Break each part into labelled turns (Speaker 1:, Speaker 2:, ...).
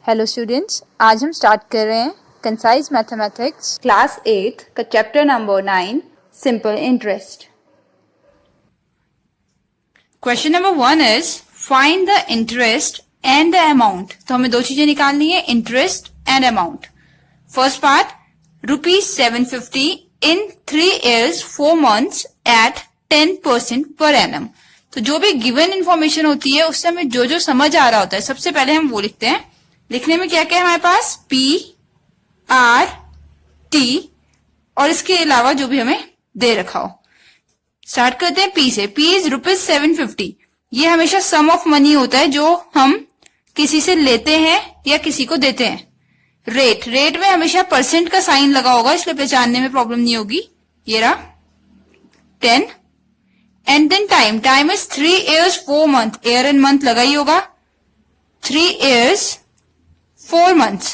Speaker 1: Hello students, आज हम start कर रहे हैं कंसाइज मैथमेटिक्स क्लास 8 का chapter number 9 simple interest.
Speaker 2: Question number 1 is find the interest and the amount. तो हमें दो चीजें निकालनी है, interest and amount. First part, ₹750 in 3 years 4 months at 10% per annum। तो जो भी गिवन इंफॉर्मेशन होती है उससे हमें जो जो समझ आ रहा होता है सबसे पहले हम वो लिखते हैं। लिखने में क्या क्या है हमारे पास, P, R, T और इसके अलावा जो भी हमें दे रखा हो। स्टार्ट करते हैं P से। P is ₹750। ये हमेशा सम ऑफ मनी होता है जो हम किसी से लेते हैं या किसी को देते हैं। रेट में हमेशा परसेंट का साइन लगा होगा, इसलिए पहचानने में प्रॉब्लम नहीं होगी। ये रहा 10 and then time is 3 years 4 month, year and month लगा ही होगा। 3 years 4 months।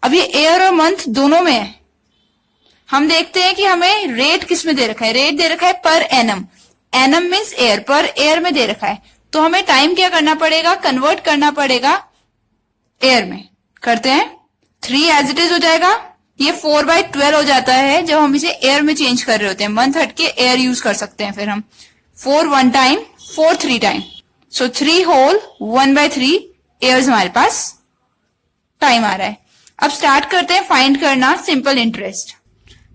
Speaker 2: अब ये ईयर और मंथ दोनों में है। हम देखते हैं कि हमें रेट किस में दे रखा है। रेट दे रखा है per annum. Annum means year, per year में दे रखा है। तो हमें टाइम क्या करना पड़ेगा, कन्वर्ट करना पड़ेगा ईयर में। करते हैं, 3 एज इट इज हो जाएगा। ये 4/12 हो जाता है जब हम इसे ईयर में चेंज कर रहे होते हैं। मंथ हट के ईयर यूज कर सकते हैं। फिर हम 4 1 टाइम, 4 3 टाइम, सो 3 होल 1/3 ईयर्स हमारे पास टाइम आ रहा है। अब स्टार्ट करते हैं फाइंड करना सिंपल इंटरेस्ट।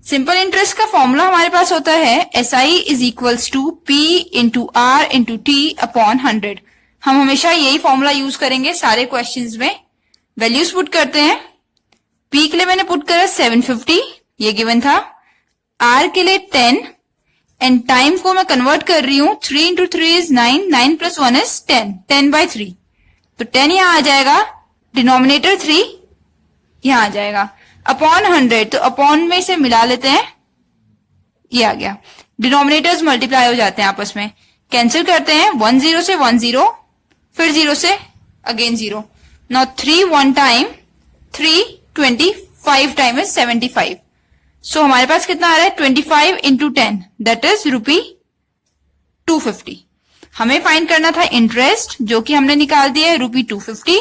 Speaker 2: सिंपल इंटरेस्ट का फॉर्मूला हमारे पास होता है SI is equals to P into R into T upon 100। हम हमेशा यही फॉर्मूला यूज करेंगे सारे क्वेश्चंस में। वैल्यूज पुट करते हैं। P के लिए मैंने पुट करा 750, ये गिवन था। R के लिए 10 एंड टाइम को मैं कन्वर्ट कर रही हूं। 3 इंटू 3 इज 9, 9 प्लस 1 इज 10, 10/3। तो 10 यहां आ जाएगा, डिनोमिनेटर 3 यहां आ जाएगा, अपॉन 100। तो अपॉन में इसे मिला लेते हैं, ये आ गया। डिनोमिनेटर्स मल्टीप्लाई हो जाते हैं आपस में, कैंसिल करते हैं। 1 0 से 1 0, फिर 0 से again 0। Now 3 1 time, 3 25 time is 75। सो हमारे पास कितना आ रहा है, 25 इंटू 10 दैट इज ₹250। हमें फाइंड करना था इंटरेस्ट, जो कि हमने निकाल दिया है ₹250,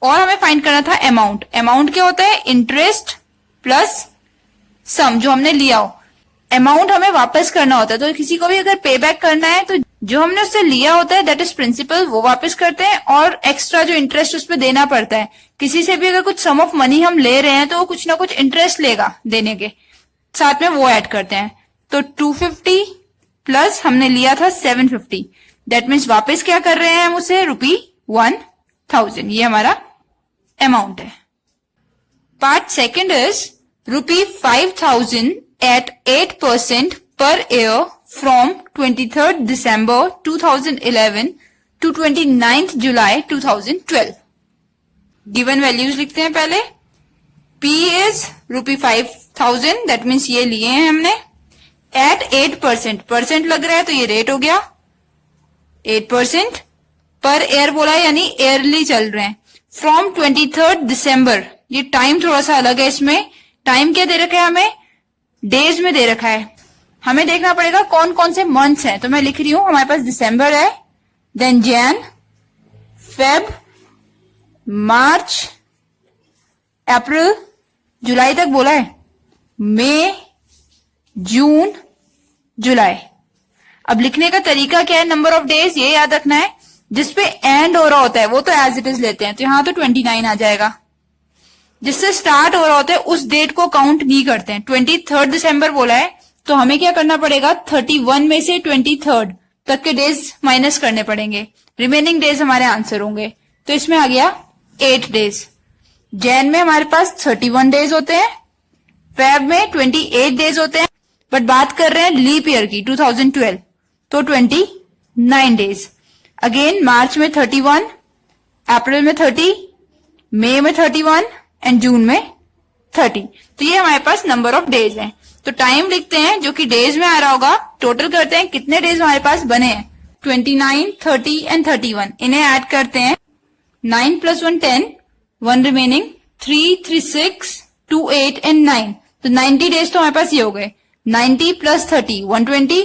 Speaker 2: और हमें फाइंड करना था अमाउंट। अमाउंट क्या होता है, इंटरेस्ट प्लस सम जो हमने लिया हो। अमाउंट हमें वापस करना होता है। तो किसी को भी अगर पे बैक करना है तो जो हमने उससे लिया होता है दैट इज प्रिंसिपल, वो वापस करते हैं, और एक्स्ट्रा जो इंटरेस्ट उस पर देना पड़ता है। किसी से भी अगर कुछ सम ऑफ मनी हम ले रहे हैं तो वो कुछ ना कुछ इंटरेस्ट लेगा देने के साथ में, वो ऐड करते हैं। तो 250 प्लस हमने लिया था 750, दैट मीन्स वापस क्या कर रहे हैं हम उसे, ₹1000। ये हमारा अमाउंट है। Part second is ₹5000 at 8% per year from 23rd December 2011 to 29th July 2012। Given values लिखते हैं पहले। P इज ₹5000, दैट मीन्स ये लिए हैं हमने। एट 8%, परसेंट लग रहा है तो ये रेट हो गया 8%। पर ईयर बोला यानी ईयरली चल रहे हैं। फ्रॉम 23rd December, ये टाइम थोड़ा सा अलग है। इसमें टाइम क्या दे रखा है हमें, डेज में दे रखा है। हमें देखना पड़ेगा कौन कौन से मंथ्स हैं। तो मैं लिख रही हूं, हमारे पास दिसंबर है, देन जैन, फेब, मार्च, अप्रैल, जुलाई तक बोला है, मई, जून, जुलाई। अब लिखने का तरीका क्या है, नंबर ऑफ डेज ये याद रखना है। जिसपे एंड हो रहा होता है वो तो एज इट इज लेते हैं। तो यहां तो 29 आ जाएगा। जिससे स्टार्ट हो रहा होता है उस डेट को काउंट नहीं करते हैं। 23rd December बोला है तो हमें क्या करना पड़ेगा, 31 में से 23rd तक के डेज माइनस करने पड़ेंगे। रिमेनिंग डेज हमारे आंसर होंगे। तो इसमें आ गया 8 डेज। जैन में हमारे पास 31 डेज होते हैं, फेब में 28 डेज होते हैं, बट बात कर रहे हैं लीप ईयर की 2012, तो 29 डेज। अगेन मार्च में 31, अप्रैल में 30, मई में 31 एंड जून में 30। तो ये हमारे पास नंबर ऑफ डेज हैं। तो टाइम लिखते हैं जो कि डेज में आ रहा होगा। टोटल करते हैं कितने डेज हमारे पास बने हैं, 29, 30 एंड 31। इन्हें ऐड करते हैं, 9 प्लस 1 10, 1 रिमेनिंग, 3 3 6 2 8 एंड 9। तो 90 डेज तो हमारे पास ये हो गए। 90 प्लस 30 120,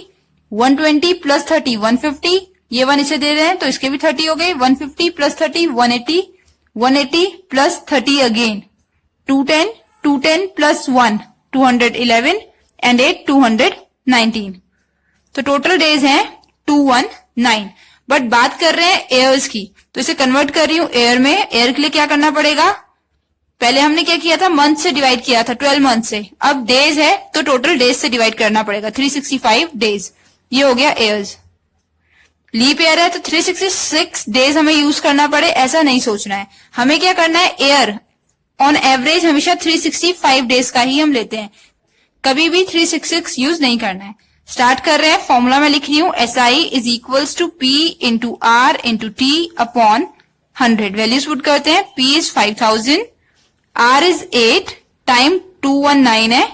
Speaker 2: 120 प्लस 30 150, ये 1 इसे दे रहे हैं तो इसके भी 30 हो गए। 150 plus 30 180, 180 plus 30 again 210, 210 plus 1 211 and 8 219. तो टोटल डेज हैं 219. बट बात कर रहे हैं एयर्स की, तो इसे कन्वर्ट कर रही हूं एयर में. एयर के लिए क्या करना पड़ेगा, पहले हमने क्या किया था, मंथ से डिवाइड किया था, 12 मंथ से. अब डेज है तो टोटल डेज से डिवाइड करना पड़ेगा, 365 डेज. ये हो गया एयर्स. लीप ईयर है तो 366 डेज हमें यूज करना पड़े ऐसा नहीं सोचना है. हमें क्या करना है, एयर ऑन एवरेज हमेशा 365 डेज का ही हम लेते हैं, कभी भी 366 यूज नहीं करना है. स्टार्ट कर रहे हैं. फॉर्मूला में लिख रही हूं, SI is equals to P into R into T upon 100. Values put करते हैं. P is 5000, R is 8 time 219 है,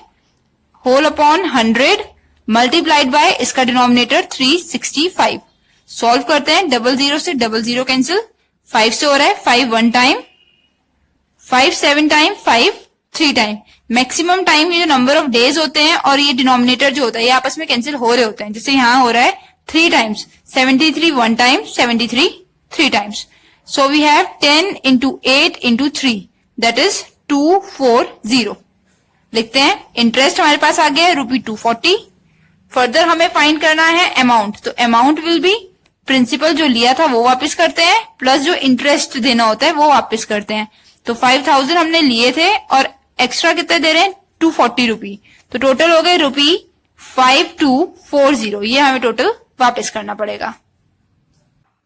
Speaker 2: होल अपॉन 100 मल्टीप्लाइड बाय इसका डिनोमिनेटर 365. सॉल्व करते हैं. 00 से 00 कैंसिल, 5 से हो रहा है 5 1 time, 5 7 time, 5 3 time. Maximum time ये जो नंबर ऑफ डेज होते हैं और ये डिनोमिनेटर जो होता है ये आपस में कैंसिल हो रहे होते हैं. जैसे यहां हो रहा है 3 times, 73 1 time, 73 3 times. So we have 10 into 8 into 3 that is 240. लिखते हैं. इंटरेस्ट हमारे पास आ गया है ₹240. फर्दर हमें फाइंड करना है अमाउंट. तो अमाउंट विल बी प्रिंसिपल जो लिया था वो वापस करते हैं, प्लस जो इंटरेस्ट देना होता है वो वापस करते हैं. तो 5000 हमने लिए थे और एक्स्ट्रा कितने दे रहे हैं, 240 रुपी. तो टोटल हो गए ₹5240. ये हमें टोटल वापस करना पड़ेगा.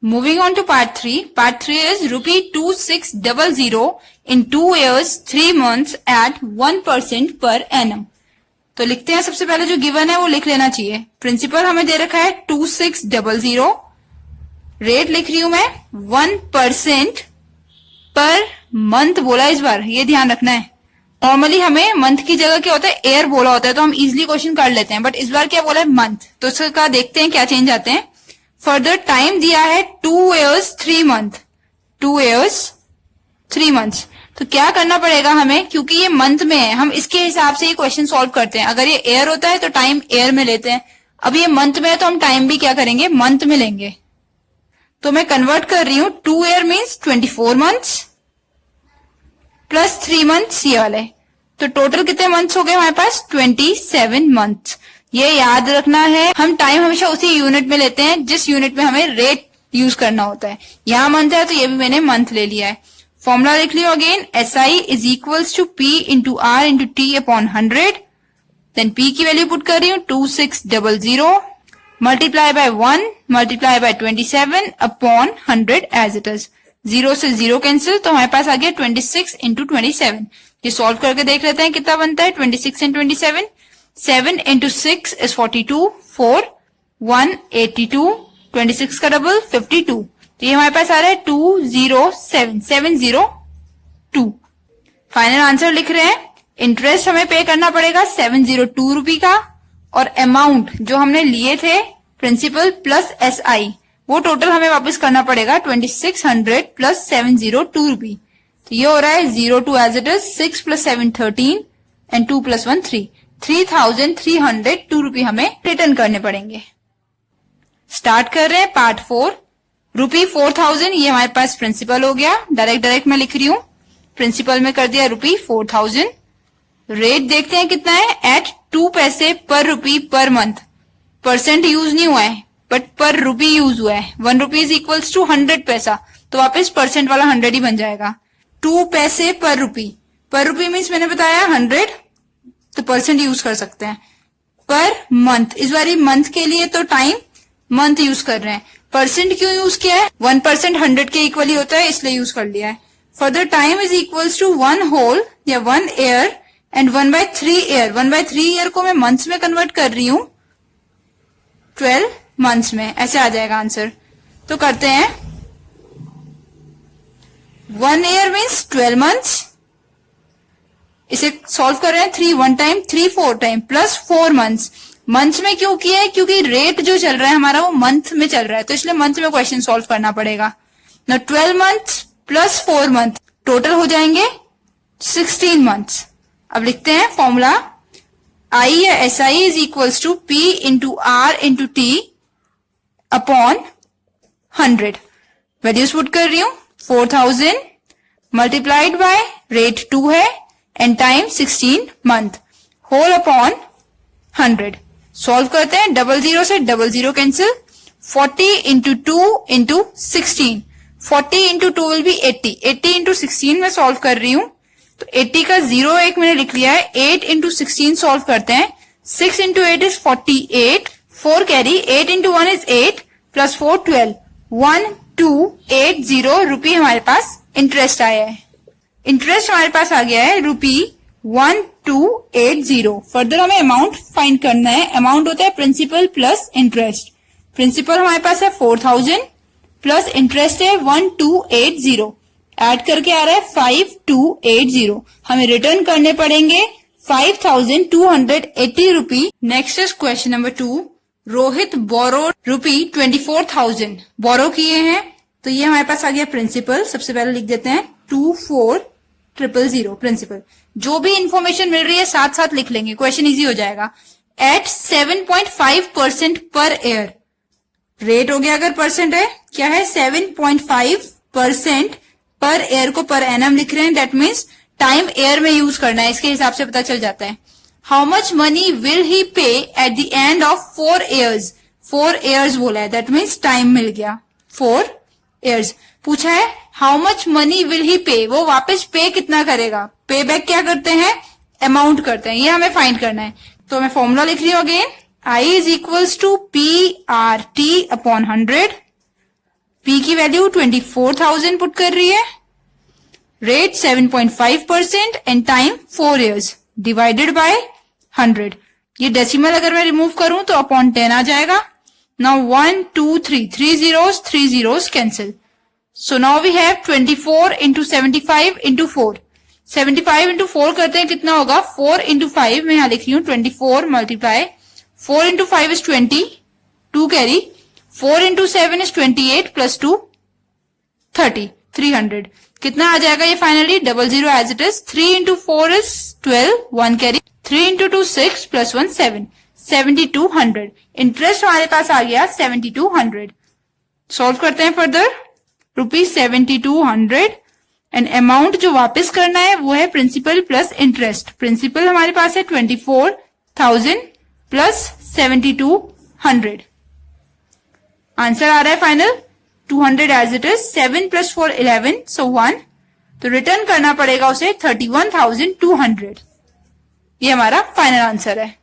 Speaker 2: Moving on to part 3. Part 3 is ₹2600 in 2 years 3 months at 1% per annum. तो लिखते हैं. सबसे पहले जो गिवन है वो लिख लेना चाहिए. प्रिंसिपल हमें दे रखा है 2600. रेट लिख रही हूं मैं 1% पर मंथ बोला इस बार, ये ध्यान रखना है. नॉर्मली हमें मंथ की जगह क्या होता है, एयर बोला होता है, तो हम इजिली क्वेश्चन कर लेते हैं. बट इस बार क्या बोला है, मंथ. तो इसका देखते हैं क्या चेंज आते हैं. फर्दर टाइम दिया है 2 years 3 month, 2 years 3 months. तो क्या करना पड़ेगा हमें, क्योंकि ये मंथ में है, हम इसके हिसाब से ये क्वेश्चन सॉल्व करते हैं. अगर ये एयर होता है तो टाइम एयर में लेते हैं. अब ये मंथ में है तो हम टाइम भी क्या करेंगे, मंथ में लेंगे. तो मैं कन्वर्ट कर रही हूं. 2 year means 24 months plus 3 months ये वाले. तो टोटल कितने मंथ्स हो गए हमारे पास, 27 months. ये याद रखना है, हम टाइम हमेशा उसी यूनिट में लेते हैं जिस यूनिट में हमें रेट यूज करना होता है. यहां मंथ है तो ये भी मैंने मंथ ले लिया है. फॉर्मूला लिख लियो again. SI is equals to P into R into T upon 100. Then P की वैल्यू पुट कर रही हूं 2600 multiply by 1 multiply by 27 upon 100 as it is. 0 से 0 कैंसिल, तो हमारे पास आ गया 26 इंटू 27. ये सॉल्व करके देख लेते हैं कितना बनता है. 26 एंड 27, 7 इंटू 6 इज 42, 4 1 82, 26 का डबल 52. तो ये हमारे पास आ रहा है 207 702. फाइनल आंसर लिख रहे हैं. इंटरेस्ट हमें पे करना पड़ेगा 702 रुपी का, और अमाउंट जो हमने लिए थे प्रिंसिपल प्लस SI वो टोटल हमें वापस करना पड़ेगा 2600 प्लस 702 रुपी. तो ये हो रहा है 02 as it is, 6 plus 7 13 and 2 plus 1 3. 3302 rupee हमें रिटर्न करने पड़ेंगे. स्टार्ट कर रहे हैं पार्ट 4. ₹4000 ये हमारे पास प्रिंसिपल हो गया. डायरेक्ट मैं लिख रही हूं. प्रिंसिपल में कर दिया ₹4000. रेट देखते हैं कितना है, एट 2 पैसे पर रुपी पर मंथ. परसेंट यूज नहीं हुआ है बट पर रुपी यूज हुआ है. 1 रुपी इज इक्वल्स टू 100 पैसा, तो वापस परसेंट वाला 100 ही बन जाएगा. 2 पैसे पर रुपी मीन्स मैंने बताया 100, तो परसेंट यूज कर सकते हैं. पर मंथ, इस बार मंथ के लिए तो टाइम मंथ यूज कर रहे हैं. परसेंट क्यों यूज किया है, 1% 100 के इक्वली होता है इसलिए यूज कर लिया है. Further time is equals to 1 whole या 1 ईयर एंड 1/3 ईयर. 1/3 ईयर को मैं मंथ्स में कन्वर्ट कर रही हूं 12 मंथ्स में. ऐसे आ जाएगा आंसर. तो करते हैं. 1 ईयर मीन्स 12 मंथ्स. इसे सॉल्व कर रहे हैं. 3 1 time, 3 4 time plus 4 months. Months में क्यों किया है, क्योंकि रेट जो चल रहा है हमारा वो मंथ में चल रहा है, तो इसलिए मंथ में क्वेश्चन सॉल्व करना पड़ेगा. ना 12 मंथ्स प्लस 4 मंथ टोटल हो जाएंगे 16 मंथ्स. अब लिखते हैं फॉर्मूला. I या SI is equals to P into R into T upon 100. Values put कर रही हूं. 4000 मल्टीप्लाइड बाय रेट 2 है and time 16 month, whole upon 100। Solve करते हैं, 00 से 00 cancel, 40 into 2 into 16, 40 into 2 will be 80, 80 into 16 में सॉल्व कर रही हूं, तो 80 का 0 एक मैंने लिख लिया है। 8 इंटू 16 सॉल्व करते हैं, 6 into 8 is 48, 4 carry, 8 into 1 is 8 plus 4 12, 1280 रुपी हमारे पास इंटरेस्ट आया है। इंटरेस्ट हमारे पास आ गया है रुपी 1280। फर्दर हमें अमाउंट फाइंड करना है। अमाउंट होता है प्रिंसिपल प्लस इंटरेस्ट। प्रिंसिपल हमारे पास है 4000 प्लस इंटरेस्ट है 1280, ऐड करके आ रहा है 5280। हमें रिटर्न करने पड़ेंगे 5280 rupee. Next is question number 2। Rohit borrow rupee 24,000 borrow किए हैं, तो ये हमारे पास आ गया प्रिंसिपल। सबसे पहले लिख देते हैं 24,000 प्रिंसिपल। जो भी इंफॉर्मेशन मिल रही है साथ साथ लिख लेंगे, क्वेश्चन इजी हो जाएगा। एट 7.5% पर ईयर, रेट हो गया अगर परसेंट है, क्या है 7.5% पर ईयर को पर एनम लिख रहे हैं, दैट मीन्स टाइम ईयर में यूज करना है, इसके हिसाब से पता चल जाता है। How much money will he pay at the end of 4 years, 4 years बोला है, दैट मीन्स टाइम मिल गया 4 years। पूछा है how much money will he पे, वो वापस पे कितना करेगा। पे बैक क्या करते हैं, अमाउंट करते हैं, ये हमें फाइंड करना है। तो मैं फॉर्मूला लिख रही हूँ again, I is equals to PRT upon 100। P की वैल्यू 24,000 पुट कर रही है, rate 7.5% and time 4 years divided by 100। ये डेसिमल अगर मैं रिमूव करूं तो अपॉन 10 आ जाएगा। Now 1 2 3 3 zeros cancel. So now we have 24 into 75 into 4। 75 into 4 करते हैं, कितना होगा 4 इंटू 5, मैं यहां लिख रही हूँ 24 multiply 4 into 5 is 20, 2 carry, 4 into 7 is 28 plus 2 30, 300। कितना आ जाएगा ये finally, 00 as it is. 3 into 4 is 12, 1 carry, 3 into 2 6 plus 1 7, 7200। Interest हमारे पास आ गया 7200। सॉल्व करते हैं फर्दर, रुपीज 7200 एंड अमाउंट जो वापस करना है वो है प्रिंसिपल प्लस इंटरेस्ट। प्रिंसिपल हमारे पास है 24,000 प्लस 7200। आंसर आ रहा है final 200 as it is. 7 plus 4 11, so 1, तो रिटर्न करना पड़ेगा उसे 31,200। ये हमारा फाइनल आंसर है।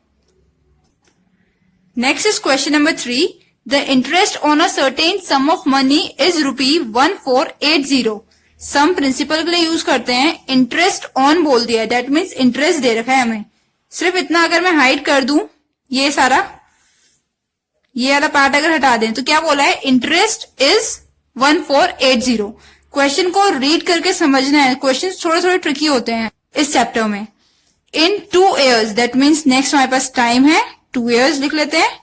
Speaker 2: Next is question number 3। The interest on a certain sum of money is rupee 1480। Sum principal के लिए यूज करते हैं, इंटरेस्ट ऑन बोल दिया है, दैट मीन्स इंटरेस्ट दे रखा है हमें। सिर्फ इतना अगर मैं हाइड कर दूं, ये सारा ये वाला पार्ट अगर हटा दें, तो क्या बोला है, इंटरेस्ट इज 1480। क्वेश्चन को रीड करके समझना है, क्वेश्चन थोड़े थोड़े ट्रिकी होते हैं इस चैप्टर में। इन 2 years, दैट मीन्स नेक्स्ट हमारे पास टाइम है 2 years लिख लेते हैं,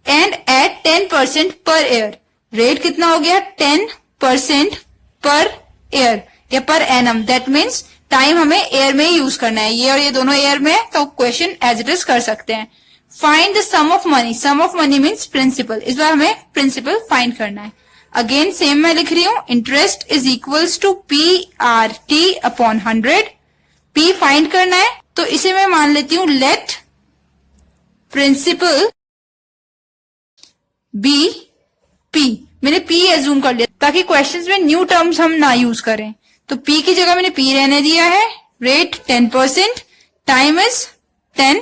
Speaker 2: and eight 10% per year. Rate कितना हो गया 10% पर ईयर या per annum, that means time हमें एयर में ही यूज करना है, ये और ये दोनों एयर में, तो क्वेश्चन एज इट इज कर सकते हैं। Find the sum of money, sum of money means principal, इस बार हमें प्रिंसिपल फाइंड करना है। अगेन सेम मैं लिख रही हूं, interest is equals to PRT upon 100। P find करना है, तो इसे मैं मान लेती हूं लेट प्रिंसिपल बी P। मैंने P एज्यूम कर लिया ताकि क्वेश्चंस में न्यू टर्म्स हम ना यूज करें, तो P की जगह मैंने P रहने दिया है। Rate 10%, time is 10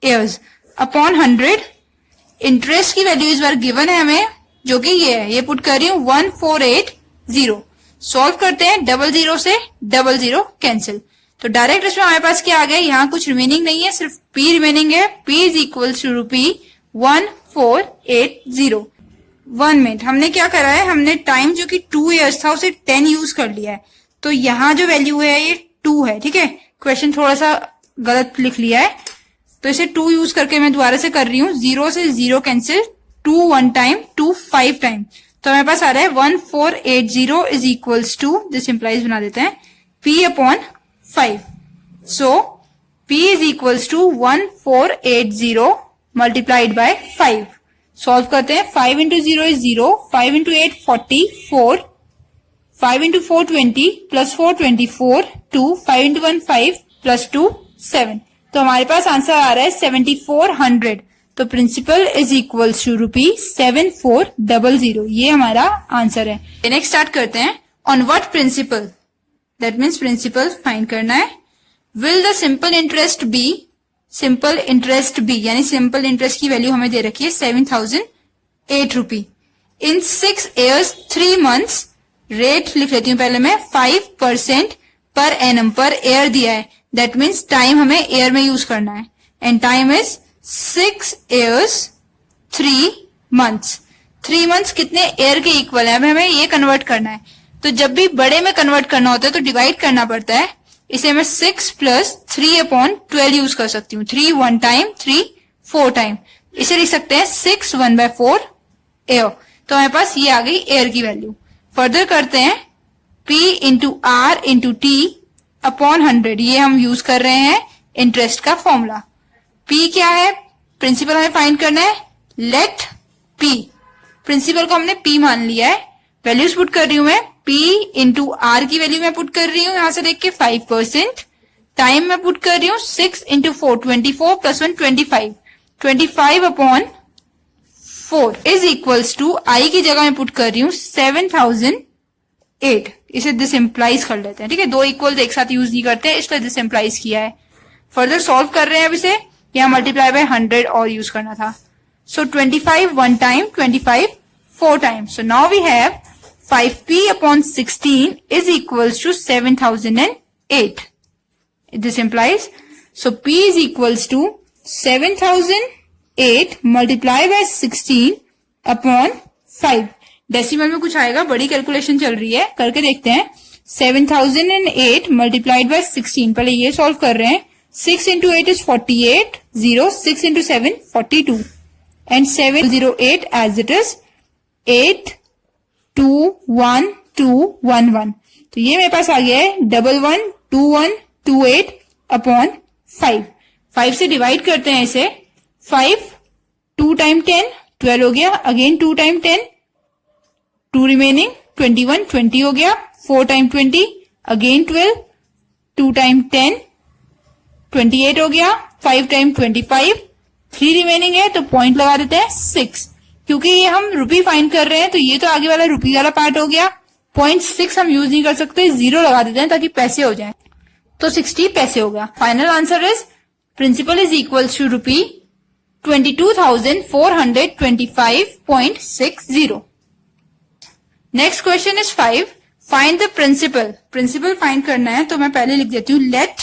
Speaker 2: years upon 100। Interest की वैल्यू इस बार गिवन है हमें, जो कि ये है, ये पुट कर रही हूं 1480। सॉल्व करते हैं, 00 से 00 कैंसिल, तो डायरेक्ट इसमें हमारे पास क्या आ गया, यहाँ कुछ रिमेनिंग नहीं है, सिर्फ P रिमेनिंग है। P is equal to rupee 1480। 1 minute, हमने क्या करा है, हमने टाइम जो कि 2 years था उसे 10 यूज कर लिया है, तो यहाँ जो वैल्यू है ये 2 है, ठीक है। क्वेश्चन थोड़ा सा गलत लिख लिया है, तो इसे 2 यूज करके मैं दोबारा से कर रही हूँ। 0 से 0 कैंसिल, 2 1 टाइम, 2 5 टाइम, तो हमारे पास आ रहा है 1480 is equals to, this implies बना देते हैं, P upon 5। So P is equals to 1480 multiplied by 5। Solve करते हैं, 5 into 0 is 0, 5 into 8 44, 5 into 4 20 plus 4 24 2 5 into 1 5 plus 2 7। तो हमारे पास आंसर आ रहा है 7400। तो प्रिंसिपल इज इक्वल्स टू ₹7400। ये हमारा आंसर है। नेक्स्ट स्टार्ट करते हैं। On what principal, that means principal find करना है। Will the simple interest be, simple interest be यानी सिंपल इंटरेस्ट की वैल्यू हमें दे रखी है 7008 rupee in 6 years 3 months। Rate लिख लेती हूँ पहले मैं, 5% पर एनम, पर एयर दिया है, दैट मीन्स टाइम हमें एयर में यूज करना है, and time is 6 years 3 months। 3 months कितने एयर के इक्वल है, हमें ये कन्वर्ट करना है। तो जब भी बड़े में कन्वर्ट करना होता है तो डिवाइड करना पड़ता है। इसे मैं 6 + 3/12 यूज कर सकती हूँ। 3 1 टाइम, 3 4 टाइम। इसे लिख सकते हैं 6 1/4 एयर। तो हमारे पास ये आ गई एयर की वैल्यू। फर्दर करते हैं, P × R × T अपॉन 100। ये हम यूज कर रहे हैं इंटरेस्ट का फॉर्मूला। P क्या है, प्रिंसिपल हमें फाइंड करना है। लेट P, प्रिंसिपल को हमने P मान लिया है। वैल्यूज पुट कर रही हूं मैं। P × R की वैल्यू मैं पुट कर रही हूँ यहां से देख के 5%। टाइम मैं पुट कर रही हूँ 6 × 4 24 + 1 25 25/4 इज इक्वल्स टू I की जगह मैं पुट कर रही हूँ 7008। इसे दिस इम्प्लाइज कर लेते हैं। ठीक है, दो इक्वल्स एक साथ यूज नहीं करते, इसलिए दिस इम्प्लाइज किया है। फर्दर सॉल्व कर रहे हैं अब इसे। यहाँ मल्टीप्लाई बाय 100 और यूज करना था। So 25 1 time, 25 4 time. So now we have 5p/16 is equals to 7008. This implies, so p is equals to 7008 multiplied by 16/5। Decimal में कुछ आएगा, बड़ी कैलकुलेशन चल रही है, करके देखते हैं। 7008 multiplied by 16, पहले ये सॉल्व कर रहे हैं। 6 × 8 is 48, 0, 6 × 7 42, and 708 as it is 8 2 1 2 1 1। तो ये मेरे पास आ गया है 112128/5। 5 से डिवाइड करते हैं इसे। 5 2 टाइम 10 12 हो गया, अगेन 2 टाइम 10 2 रिमेनिंग 21 20 हो गया, 4 टाइम 20 अगेन 12 2 टाइम 10 28 हो गया, 5 टाइम 25 3 रिमेनिंग है, तो पॉइंट लगा देते हैं 6। क्योंकि ये हम रुपी फाइंड कर रहे हैं तो ये तो आगे वाला रुपी वाला पार्ट हो गया। 0.6 हम यूज नहीं कर सकते, 0 लगा देते हैं ताकि पैसे हो जाए। तो 60 पैसे हो गया। Final answer is principal is equals to ₹22,425.60। Next question is 5। Find the principal. Principal find करना है तो मैं पहले लिख देती हूँ लेट।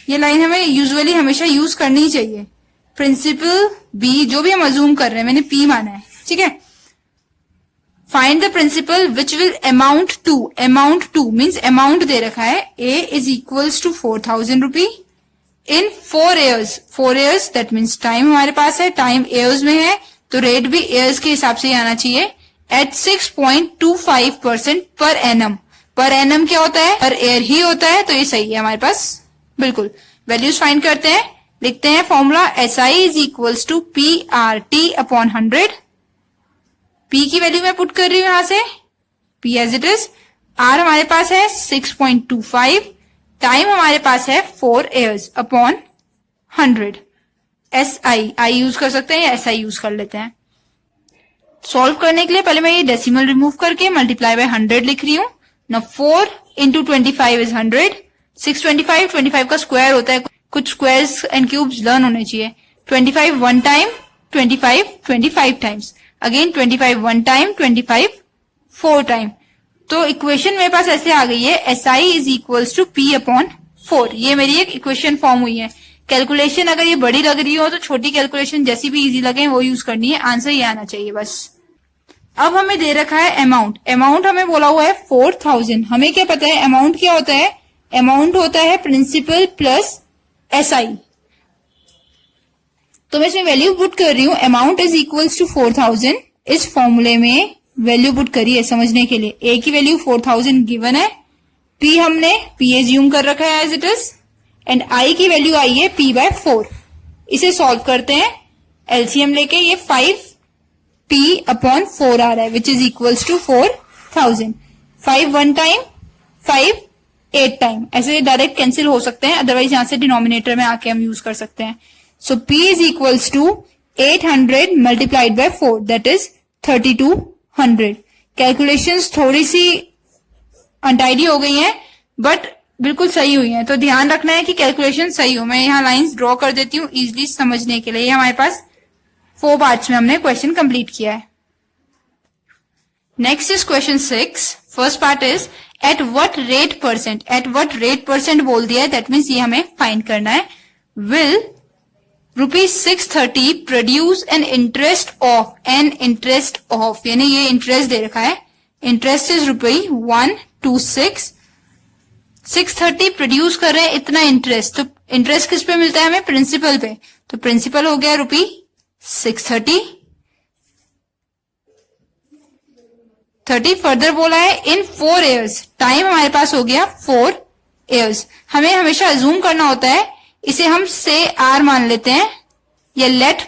Speaker 2: ये लाइन हमें यूजुअली हमेशा यूज करनी ही चाहिए। प्रिंसिपल बी, जो भी हम अज्यूम कर रहे हैं, मैंने पी माना है, ठीक है। Find the principal which will amount to, amount to means amount दे रखा है। A is equals to 4000 rupee in 4 years। 4 years that means time हमारे पास है, टाइम एयर्स में है तो रेट भी एयर्स के हिसाब से ही आना चाहिए। Eight 6.25% per annum. Per annum क्या होता है, पर एयर ही होता है, तो ये सही है हमारे पास बिल्कुल। वैल्यूज फाइंड करते हैं, लिखते हैं formula SI is equals to PRT/100। P की वैल्यू मैं पुट कर रही हूं यहां से, P as it is. R हमारे पास है 6.25, टाइम हमारे पास है 4 years/100। SI I यूज कर सकते हैं या SI यूज कर लेते हैं। सॉल्व करने के लिए पहले मैं ये डेसिमल रिमूव करके मल्टीप्लाई बाय 100 लिख रही हूं ना। 4 × 25 इज 100। 625 25 का स्क्वायर होता है, कुछ स्क्वायर्स एंड क्यूब्स लर्न होने चाहिए। 25 1 time, 25 25 times, again 25 1 time, 25 4 time. तो इक्वेशन मेरे पास ऐसे आ गई है SI is equals to P/4। ये मेरी एक इक्वेशन फॉर्म हुई है। कैलकुलेशन अगर ये बड़ी लग रही हो तो छोटी कैलकुलेशन जैसी भी इजी लगे वो यूज करनी है। आंसर ये आना चाहिए बस। अब हमें दे रखा है अमाउंट। अमाउंट हमें बोला हुआ है 4000। हमें क्या पता है अमाउंट क्या होता है? अमाउंट होता है प्रिंसिपल प्लस SI। तो मैं इसमें वैल्यू पुट कर रही हूं। Amount is equals to 4000। इस फॉर्मूले में वैल्यू पुट करी है समझने के लिए। ए की वैल्यू 4000 गिवन है, P हमने P एज्यूम कर रखा है as it is, and I की वैल्यू आई है P/4। इसे सॉल्व करते हैं एलसीएम लेके। ये 5P/4 आ रहा है which is equals to 4000। 5 1 time, 5 8 time, ऐसे डायरेक्ट कैंसिल हो सकते हैं, अदरवाइज यहां से डिनोमिनेटर में आके हम यूज कर सकते हैं. So P is equals to 800 multiplied by 4 that is 3200. Calculations थोड़ी सी अनटाइडी हो गई हैं बट बिल्कुल सही हुई हैं, तो ध्यान रखना है कि कैलकुलेशन सही हो. मैं यहाँ लाइंस ड्रॉ कर देती हूँ इजिली समझने के लिए. ये हमारे पास 4 पार्ट्स में हमने क्वेश्चन कंप्लीट किया है. Next is question 6. First part is eight what rate percent. Eight what rate percent बोल दिया है, दैट मीन्स ये हमें फाइंड करना है. Will ₹630 produce an interest of, यानी ये इंटरेस्ट दे रखा है. Interest is ₹126. 630 प्रोड्यूस कर रहे हैं इतना इंटरेस्ट, तो इंटरेस्ट किस पे मिलता है हमें? प्रिंसिपल पे. तो प्रिंसिपल हो गया ₹630. फर्दर बोला है इन 4 years. टाइम हमारे पास हो गया 4 years. हमें हमेशा अज्यूम करना होता है, इसे हम से आर मान लेते हैं या लेट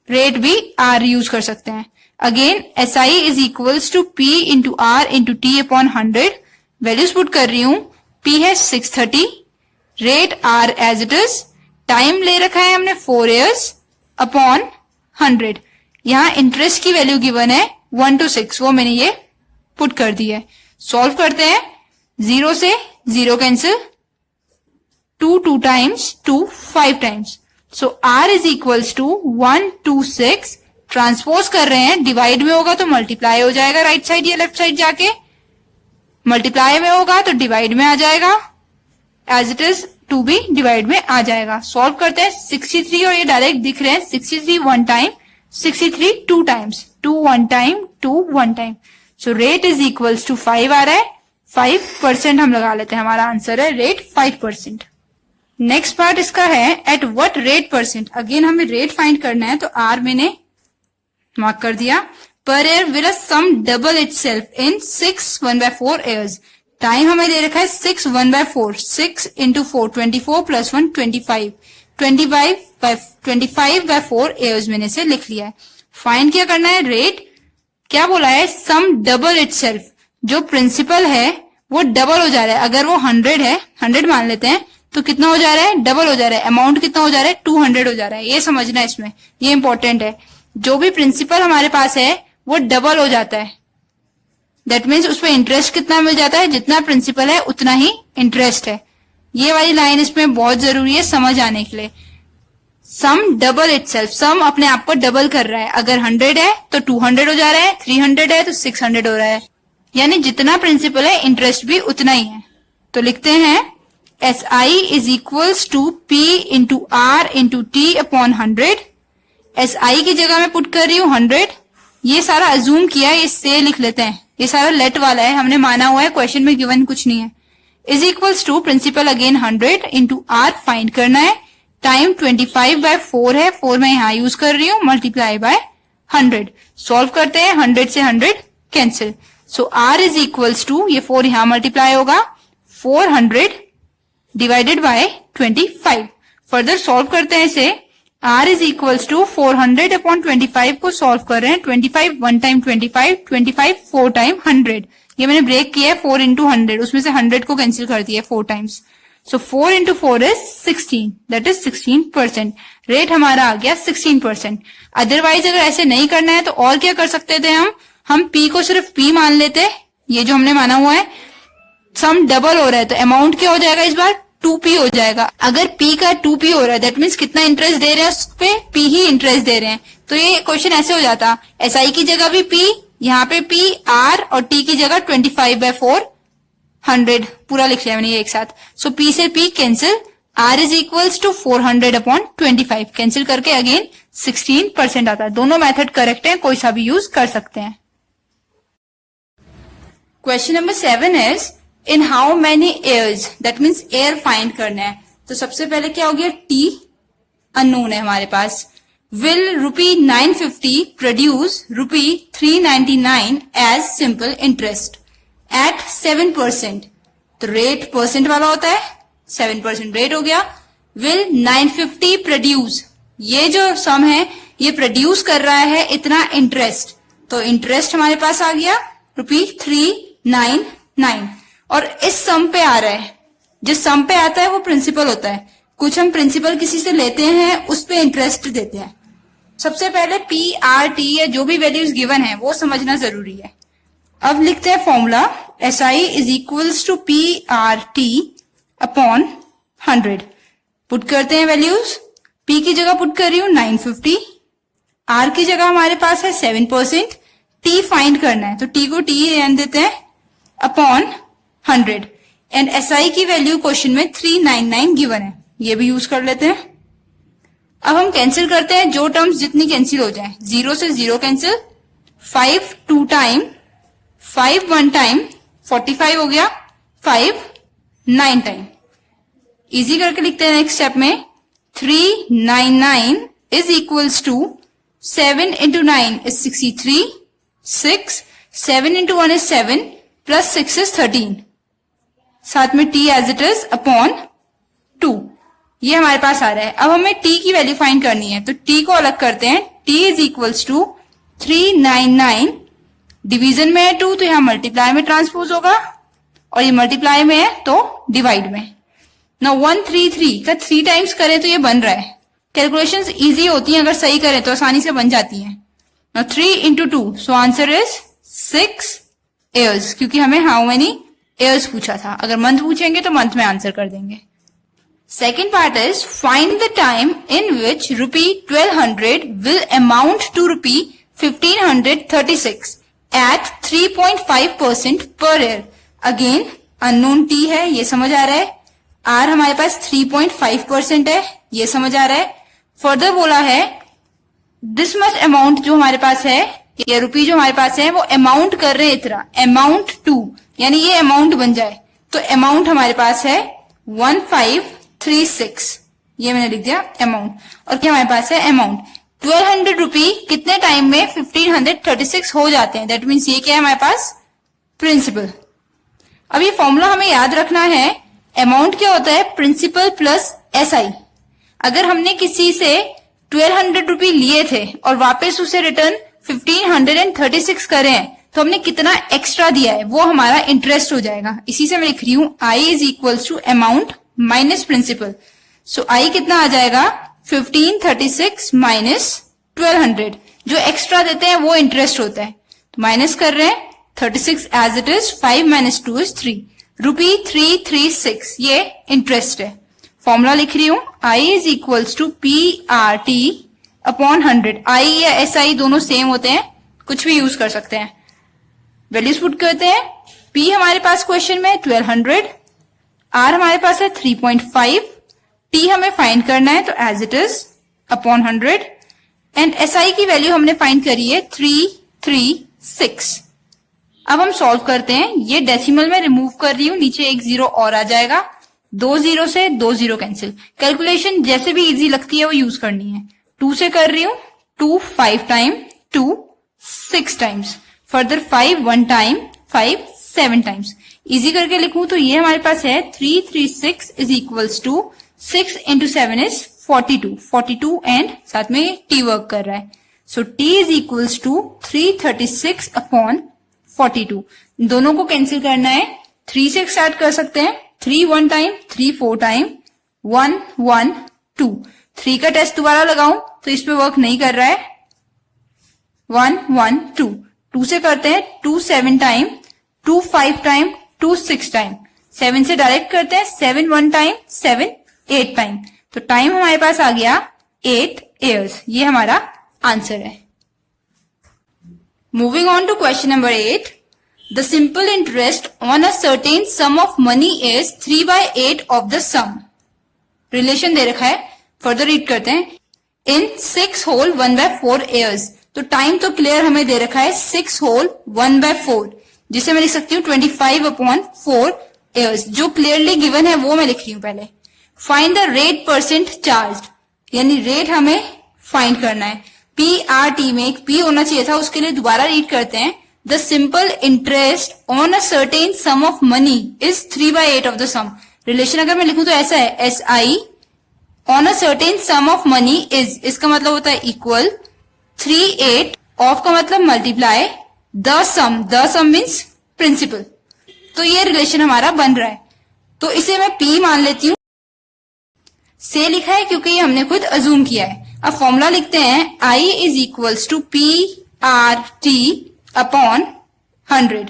Speaker 2: रेट भी आर यूज कर सकते हैं. Again SI is equals to P into R into T upon 100. Values put कर रही हूं. P है 630, rate R as it is, time ले रखा है हमने 4 years अपॉन 100. यहां इंटरेस्ट की वैल्यू गिवन है 1 to 6, वो मैंने ये पुट कर दी है. सॉल्व करते हैं. 0 से 0 cancel, 2 times, 2 5 times. So R is equals to 126. Transpose कर रहे हैं, डिवाइड में होगा तो मल्टीप्लाई हो जाएगा राइट साइड या लेफ्ट साइड जाके, मल्टीप्लाई में होगा तो डिवाइड में आ जाएगा, एज इट इज टू भी डिवाइड में आ जाएगा. सॉल्व करते हैं. 63 और ये डायरेक्ट दिख रहे हैं. 63 1 time, 63 2 times, 2 1 time, 2 1 time. So rate is equals to 5 आ रहा है. 5% हम लगा लेते हैं, हमारा आंसर है रेट 5%. नेक्स्ट पार्ट इसका है at what rate percent. Again हमें रेट फाइंड करना है, तो आर मैंने मार्क कर दिया. Per year will a sum double itself in 6 1/4 years. Time हमें दे रखा है 6 1/4, 6 into 4 24 plus 1 25, 25/4 years मैंने से लिख लिया है. फाइंड क्या करना है? रेट. क्या बोला है? सम डबल इटसेल्फ. जो प्रिंसिपल है वो डबल हो जा रहा है. अगर वो 100 है, 100 मान लेते हैं, तो कितना हो जा रहा है? डबल हो जा रहा है. अमाउंट कितना हो जा रहा है? 200 हो जा रहा है. ये समझना है इसमें, ये इंपॉर्टेंट है. जो भी प्रिंसिपल हमारे पास है वो डबल हो जाता है. दैट मीन्स उस पर इंटरेस्ट कितना मिल जाता है? जितना प्रिंसिपल है उतना ही इंटरेस्ट है. ये वाली लाइन इसमें बहुत जरूरी है समझ आने के लिए. सम डबल इटसेल्फ. सम अपने आप को डबल कर रहा है. अगर 100 है तो 200 हो जा रहा है, 300 है तो 600 हो रहा है. यानी जितना प्रिंसिपल है इंटरेस्ट भी उतना ही है. तो लिखते हैं SI is equals to P into R into T upon 100. SI की जगह में पुट कर रही हूं 100. ये सारा अज्यूम किया है, इससे लिख लेते हैं. ये सारा लेट वाला है, हमने माना हुआ है, क्वेश्चन में गिवन कुछ नहीं है. Is equals to principal again 100 into R find करना है. टाइम 25/4 है, 4 मैं यहां यूज कर रही हूं, मल्टीप्लाई बाय 100. सॉल्व करते हैं. 100 से 100 cancel. So R is equals to, ये 4 यहां मल्टीप्लाई होगा, 400 डिवाइडेड बाय 25. फर्दर सॉल्व करते हैं इसे. R is equals to 400 upon 25 को सॉल्व कर रहे हैं. 25 1 टाइम 25, 25 4 टाइम 100. ये मैंने ब्रेक किया है 4 इंटू 100, उसमें से 100 को कैंसिल कर दिया 4 times. So 4 into 4 is 16, that is 16%. Rate हमारा आ गया 16%. अदरवाइज अगर ऐसे नहीं करना है तो और क्या कर सकते थे हम P को सिर्फ P मान लेते. ये जो हमने माना हुआ है, सम डबल हो रहा है तो अमाउंट क्या हो जाएगा इस बार? 2P हो जाएगा. अगर P का 2P हो रहा है दैट मीन्स कितना इंटरेस्ट दे रहे हैं उस पे? P ही इंटरेस्ट दे रहे हैं. तो ये क्वेश्चन ऐसे हो जाता, SI की जगह भी P, यहाँ पे P, R और T की जगह 25/4 100 पूरा लिख लिया मैंने ये एक साथ. सो P से P cancel. R is equals to 400 upon 25 cancel करके अगेन 16% आता है. दोनों मेथड करेक्ट है, कोई सा भी यूज कर सकते हैं. Question number 7 is in how many years. That means year find करना है. तो सबसे पहले क्या हो गया? T अननोन है हमारे पास. Will ₹950 produce ₹399 as simple interest at 7%. तो रेट परसेंट वाला होता है, 7% रेट हो गया. विल 950 प्रोड्यूस, ये जो सम है ये प्रोड्यूस कर रहा है इतना इंटरेस्ट. तो इंटरेस्ट हमारे पास आ गया ₹399. 9 और इस सम पे आ रहा है। जिस सम पे आता है वो प्रिंसिपल होता है। कुछ हम प्रिंसिपल किसी से लेते हैं, उस पे इंटरेस्ट देते हैं। सबसे पहले पी आर टी या जो भी वैल्यूज गिवन है वो समझना जरूरी है। अब लिखते हैं formula, S I is equals to P R T upon 100। Put करते हैं वैल्यूज। पी की जगह पुट कर रही हूं 950, आर की जगह हमारे पास है 7%, टी फाइंड करना है तो टी को टी रहने देते हैं अपॉन 100 एंड एस आई की वैल्यू क्वेश्चन में 399 गिवन है, ये भी यूज कर लेते हैं। अब हम कैंसिल करते हैं, जो टर्म्स जितनी कैंसिल हो जाए, 0 से 0 कैंसिल, 5 2 टाइम, 5 1 टाइम, 45 हो गया, 5 9 टाइम। इजी करके लिखते हैं नेक्स्ट स्टेप में, 399 is equals to 7 into 9 is 63, 6 7 into 1 is 7 plus 6 is 13, साथ में t as it is upon 2, ये हमारे पास आ रहा है। अब हमें t की वैल्यू फाइंड करनी है तो t को अलग करते हैं। t is equals to 399, division में है 2 तो यहां मल्टीप्लाई में ट्रांसपोज होगा और ये मल्टीप्लाई में है तो डिवाइड में। ना 133 का 3 टाइम्स करें तो ये बन रहा है। कैलकुलेशंस इजी होती हैं, अगर सही करें तो आसानी से बन जाती हैं। ना 3 into 2 so answer is 6 years, क्योंकि हमें हाउ मेनी ईयर्स पूछा था। अगर मंथ पूछेंगे तो मंथ में आंसर कर देंगे। Second part is find the time in which rupee 1200 will amount to rupee 1536 at 3.5% per year. Again unknown t है, ये समझ आ रहा है। r हमारे पास 3.5% है, ये समझ आ रहा है। फर्दर बोला है दिस मच अमाउंट जो हमारे पास है या रुपी जो हमारे पास है वो अमाउंट कर रहे हैं इतना, अमाउंट टू, यानी ये अमाउंट बन जाए तो अमाउंट हमारे पास है 1536, ये मैंने लिख दिया अमाउंट। और क्या हमारे पास है अमाउंट 1200 रुपी कितने टाइम में 1536 हो जाते हैं, दैट मीन्स ये क्या है हमारे पास प्रिंसिपल। अब ये फॉर्मूला हमें याद रखना है। अमाउंट क्या होता है, प्रिंसिपल प्लस एस आई। अगर हमने किसी से 1200 रुपी लिए थे और वापस उसे रिटर्न 1536 करे हैं तो हमने कितना एक्स्ट्रा दिया है वो हमारा इंटरेस्ट हो जाएगा। इसी से मैं लिख रही हूं I is equals to amount minus principal. So I कितना आ जाएगा 1536 माइनस 1200, जो एक्स्ट्रा देते हैं वो इंटरेस्ट होता है। तो माइनस कर रहे हैं 36 as it is, 5 minus 2 is 3, rupee 336 ये इंटरेस्ट है। फॉर्मूला लिख रही हूं I is equals to P R T upon 100। I या एस आई दोनों सेम होते हैं, कुछ भी यूज कर सकते हैं। वैल्यूज पुट करते हैं। P हमारे पास क्वेश्चन में 1200, R हमारे पास है 3.5, T हमें फाइंड करना है तो as it is upon 100 and SI की वैल्यू हमने फाइंड करी है 336। अब हम सॉल्व करते हैं। ये डेसिमल में रिमूव कर रही हूं, नीचे एक जीरो और आ जाएगा, 2 जीरो से 2 जीरो कैंसिल। कैलकुलेशन जैसे भी इजी लगती है वो यूज करनी है। 2 से कर रही हूं, 2 5 time, 2 6 times, further 5 1 time, 5 7 times. Easy करके लिखूं तो ये हमारे पास है 336 is equals to 6 into 7 is 42, 42 and साथ में टी वर्क कर रहा है। So T is equals to 336 upon 42। दोनों को कैंसिल करना है, 3 से स्टार्ट कर सकते हैं, 3 1 टाइम, 3 4 टाइम, 1 1 2। 3 का टेस्ट दोबारा लगाऊं तो इस पे वर्क नहीं कर रहा है, 1 1 2। 2 से करते हैं, 2 7 टाइम, 2 5 टाइम, 2 6 टाइम। 7 से डायरेक्ट करते हैं, 7 1 टाइम, 7 8 टाइम। तो टाइम हमारे पास आ गया 8 ईयर्स, ये हमारा आंसर है। Moving on to question number 8, the simple interest on a certain sum of money is 3/8 of the sum. Relation दे रखा है, फर्दर रीड करते हैं। इन 6 होल 1/4 ईयर्स, तो टाइम तो क्लियर हमें दे रखा है 6 होल 1/4, जिसे मैं लिख सकती हूँ 25 अपॉन 4 ईयर्स। जो क्लियरली गिवन है वो मैं लिख रही हूं पहले। Find the rate percent charge, यानी रेट हमें फाइंड करना है। PRT में एक P होना चाहिए था, उसके लिए दोबारा रीड करते हैं। The simple interest on a certain sum of money is 3/8 of the sum. Relation अगर मैं लिखूं तो ऐसा है, SI on a certain sum of money is, इसका मतलब होता है इक्वल 3/8 ऑफ का मतलब multiply the sum means principal. तो ये रिलेशन हमारा बन रहा है, तो इसे मैं P मान लेती हूँ। से लिखा है क्योंकि ये हमने खुद अज्यूम किया है। अब फॉर्मूला लिखते हैं, I is equals to PRT upon 100।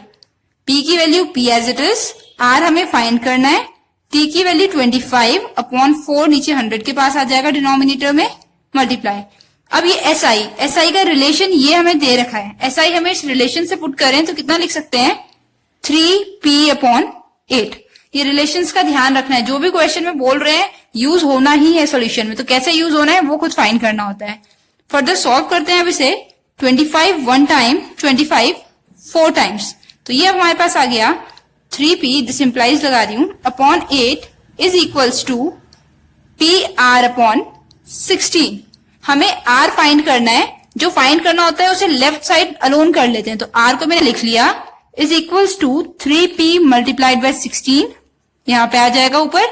Speaker 2: P की value P as it is, R हमें फाइंड करना है, T की वैल्यू 25 अपॉन 4 नीचे 100 के पास आ जाएगा डिनोमिनेटर में, मल्टीप्लाई। अब ये SI का रिलेशन ये हमें दे रखा है, SI हमें इस रिलेशन से पुट करें तो कितना लिख सकते हैं, 3P अपॉन 8। ये रिलेशंस का ध्यान रखना है, जो भी क्वेश्चन में बोल रहे हैं यूज होना ही है सॉल्यूशन में, तो कैसे यूज होना है वो खुद फाइंड करना होता है। फर्दर सॉल्व करते हैं अब इसे, 25 1 टाइम, 25 4 टाइम्स, तो ये अब हमारे पास आ गया 3P, दिस इंप्लाइज लगा रही हूं, upon 8 is equals to PR upon 16। हमें R फाइंड करना है, जो फाइंड करना होता है उसे लेफ्ट साइड अलोन कर लेते हैं, तो R को मैंने लिख लिया is equals to 3P multiplied by 16, यहां पे आ जाएगा ऊपर,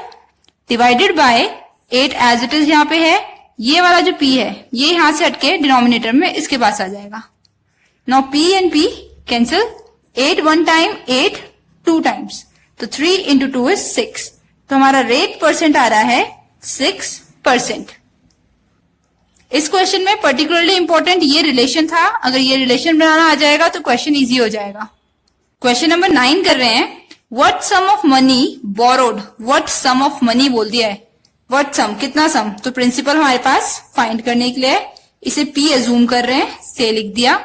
Speaker 2: divided by 8 as it is यहाँ पे है, ये वाला जो P है ये यहां से हटके डिनोमिनेटर में इसके पास आ जाएगा। Now P and P cancel, 8 1 time, 8 2 times, तो 3 इंटू 2 इज 6, तो हमारा रेट परसेंट आ रहा है 6%। इस क्वेश्चन में पर्टिकुलरली इंपॉर्टेंट ये रिलेशन था, अगर ये रिलेशन बनाना आ जाएगा तो क्वेश्चन इजी हो जाएगा। क्वेश्चन नंबर 9 कर रहे हैं, what sum of money borrowed, what sum of money बोल दिया है, व्हाट सम कितना सम, तो प्रिंसिपल हमारे पास फाइंड करने के लिए है, इसे P अज्यूम कर रहे हैं, से लिख दिया।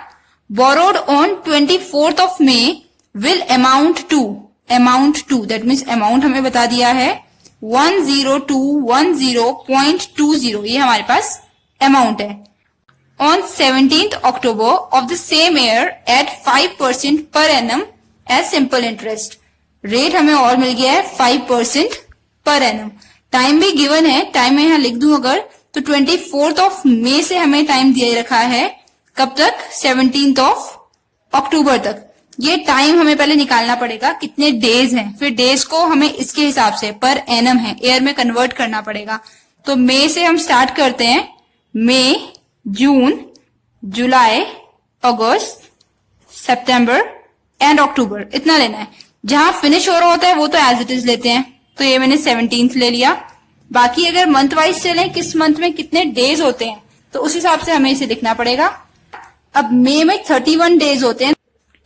Speaker 2: Borrowed on 24th of May will amount to, that means amount हमें बता दिया है 10210.20, ये हमारे पास अमाउंट है। On 17th October of the same year at 5% per annum as simple interest, rate हमें और मिल गया है 5% पर एनम। टाइम भी गिवन है, टाइम मैं यहां लिख दूं अगर, तो 24th ऑफ मे से हमें टाइम दिया रखा है, कब तक, 17th ऑफ अक्टूबर तक। ये टाइम हमें पहले निकालना पड़ेगा कितने डेज हैं, फिर डेज को हमें इसके हिसाब से पर एनम है ईयर में कन्वर्ट करना पड़ेगा। तो मई से हम स्टार्ट करते हैं, मई, जून, जुलाई, अगस्त, सितंबर एंड अक्टूबर, इतना लेना है। जहां फिनिश हो रहा होता है वो तो एज इट इज लेते हैं, तो ये मैंने 17th ले लिया। बाकी अगर मंथ वाइज चलें, किस मंथ में कितने डेज होते हैं, तो उस हिसाब से हमें इसे लिखना पड़ेगा। अब मई में 31 डेज होते हैं,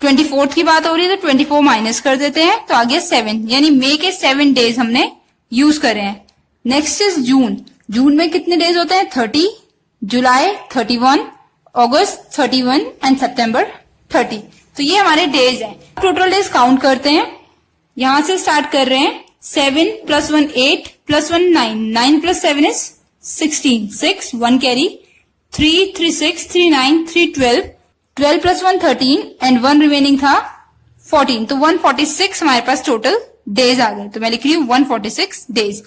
Speaker 2: 24th की बात हो रही है तो 24 माइनस कर देते हैं, तो आ गया 7, यानी मई के 7 डेज हमने यूज करे हैं। नेक्स्ट इज जून, जून में कितने डेज होते हैं, 30, जुलाई 31, अगस्त 31 एंड सितंबर 30, तो ये हमारे डेज हैं। टोटल डेज काउंट करते हैं, यहां से स्टार्ट कर रहे हैं, 7 + 1 8 + 1 9, 9 + 7 इज 16, 6 1 कैरी, 3 3 6 3 9 3 12, 12 + 1 13 एंड 1 रिमेनिंग था 14, तो 146 हमारे पास टोटल डेज आ गए। तो मैं लिख रही हूँ 146 डेज।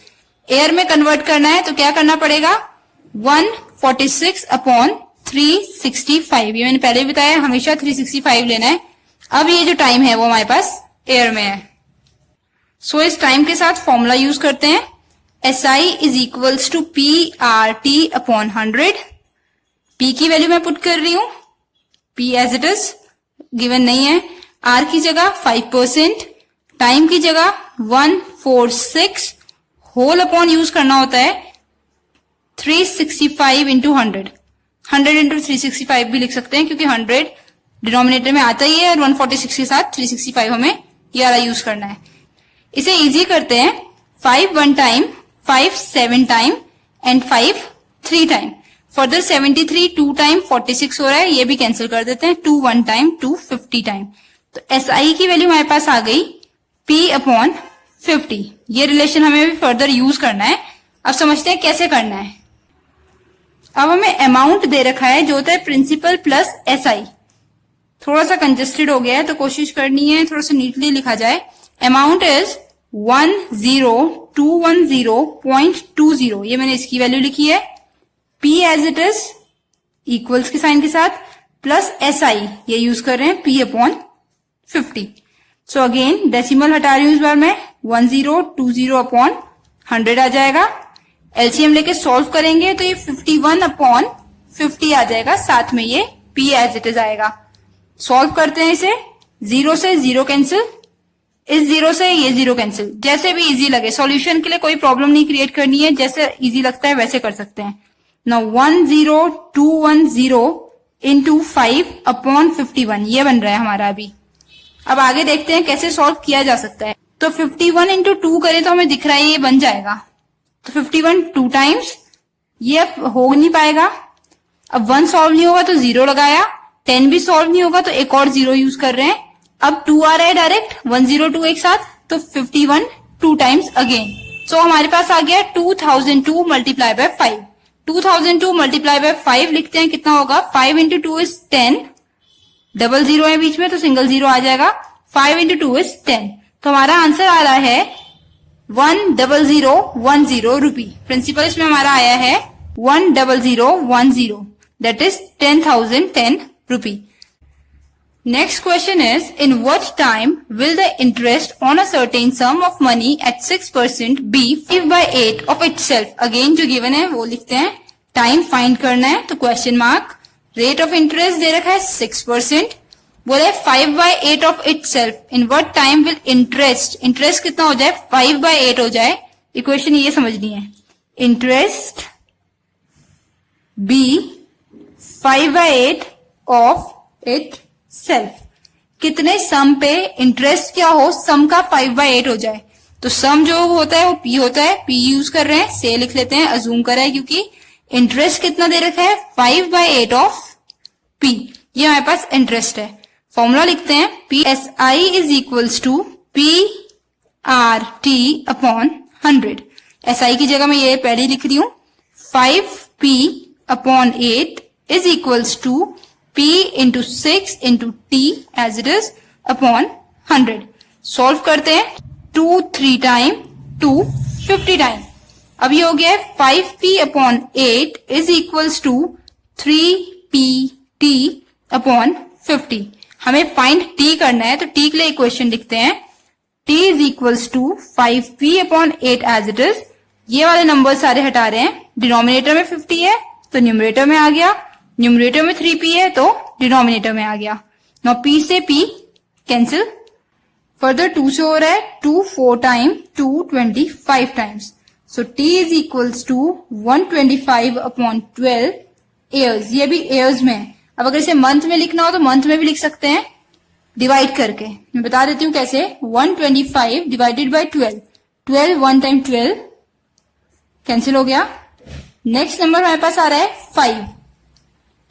Speaker 2: एयर में कन्वर्ट करना है तो क्या करना पड़ेगा, 146 अपॉन 365, ये मैंने पहले भी बताया, हमेशा 365 लेना है। अब ये जो टाइम है वो हमारे पास एयर में है, सो इस टाइम के साथ फॉर्मूला यूज करते हैं, SI is equals to PRT upon 100। P की वैल्यू मैं पुट कर रही हूं, P as it is given नहीं है, R की जगह 5%, टाइम की जगह 146, होल अपॉन यूज करना होता है 365 इंटू 100, 100 इंटू 365 भी लिख सकते हैं क्योंकि 100 डिनोमिनेटर में आता ही है और 146 के साथ 365 हमें ये वाला यूज करना है। इसे इजी करते हैं, 5 1 time, 5 7 time and 5 3 time. Further 73 2 time 46 हो रहा है, ये भी कैंसिल कर देते हैं, 2 1 टाइम 2 50 टाइम। तो SI की वैल्यू हमारे पास आ गई P अपॉन 50। ये रिलेशन हमें भी फर्दर यूज करना है। अब समझते हैं कैसे करना है। अब हमें अमाउंट दे रखा है जो होता है प्रिंसिपल प्लस SI। थोड़ा सा कंजेस्टेड हो गया है तो कोशिश करनी है थोड़ा सा नीटली लिखा जाए। अमाउंट इज 10210.20, ये मैंने इसकी वैल्यू लिखी है। P as it is equals के साइन के साथ प्लस SI ये यूज कर रहे हैं P upon 50। So again decimal हटा रही हूं इस बार मैं, 1020 अपॉन 100 आ जाएगा। एलसीएम लेके सॉल्व करेंगे तो ये 51 अपॉन 50 आ जाएगा, साथ में ये P एज इट इज आएगा। सॉल्व करते हैं इसे, 0 से 0 कैंसिल, इस जीरो से ये जीरो कैंसिल, जैसे भी इजी लगे, सॉल्यूशन के लिए कोई प्रॉब्लम नहीं क्रिएट करनी है, जैसे इजी लगता है वैसे कर सकते हैं। नाउ 10210 इंटू 5/51 ये बन रहा है हमारा अभी। अब आगे देखते हैं कैसे सॉल्व किया जा सकता है। तो 51 इंटू 2 करें तो हमें दिख रहा है ये बन जाएगा। तो 51 2 टाइम्स, ये अब हो नहीं पाएगा। अब 1 सॉल्व नहीं होगा तो 0 लगाया, 10 भी सॉल्व नहीं होगा तो एक और 0 यूज कर रहे हैं। अब 2 आ रहा है डायरेक्ट, 102 एक साथ, तो 51 2 टाइम्स अगेन। सो हमारे पास आ गया 2002 मल्टीप्लाई बाय 5। 2002 मल्टीप्लाई बाय 5 लिखते हैं, कितना होगा? 5 इंटू 2 इज 10, डबल जीरो है बीच में तो सिंगल जीरो आ जाएगा। 5 इंटू 2 इज 10, तो हमारा आंसर आ रहा है 10010 रुपी। प्रिंसिपल इसमें हमारा आया है 10010, that is 10,010 rupee. Next question is, in what time will the interest on a certain sum of money at 6% be 5/8 of itself? Again जो given है वो लिखते हैं, टाइम फाइंड करना है तो question mark, rate of interest दे रखा है 6%, बोले 5/8 of itself, in what time will interest कितना हो जाए? 5/8 हो जाए। इक्वेशन ये समझनी है, इंटरेस्ट बी 5/8 of itself, कितने सम पे इंटरेस्ट क्या हो, सम का 5/8 हो जाए। तो सम जो होता है वो पी होता है, पी यूज कर रहे हैं, से लिख लेते हैं, अजूम कर रहा है क्योंकि इंटरेस्ट कितना दे रखा है? 5/8 ऑफ पी, ये हमारे पास इंटरेस्ट है। फॉर्मूला लिखते हैं, P S I is equals to P R T upon 100। S I की जगह मैं ये पहले लिख रही हूं, 5p/8 is equals to P into 6 into T as it is upon 100। Solve करते हैं, 2 3 टाइम 2 50 टाइम। अब ये हो गया है 5p/8 is equals to 3pt/50। हमें फाइंड T करना है तो T के लिए इक्वेशन लिखते हैं, T is equals to 5p/8 as it is. ये वाले नंबर सारे हटा रहे हैं, डिनोमिनेटर में 50 है तो न्यूमरेटर में आ गया, न्यूमरेटर में 3p है तो डिनोमिनेटर में आ गया। नाउ p से p कैंसिल, फर्दर 2 से हो रहा है, 2 4 time 2 25 times. So t is equals to 125/12 years, ये भी ईयर्स में है। अब अगर इसे मंथ में लिखना हो तो मंथ में भी लिख सकते हैं, डिवाइड करके। मैं बता देती हूँ कैसे, 125 डिवाइडेड बाई 12, 12 1 टाइम 12 कैंसिल हो गया। नेक्स्ट नंबर हमारे पास आ रहा है 5,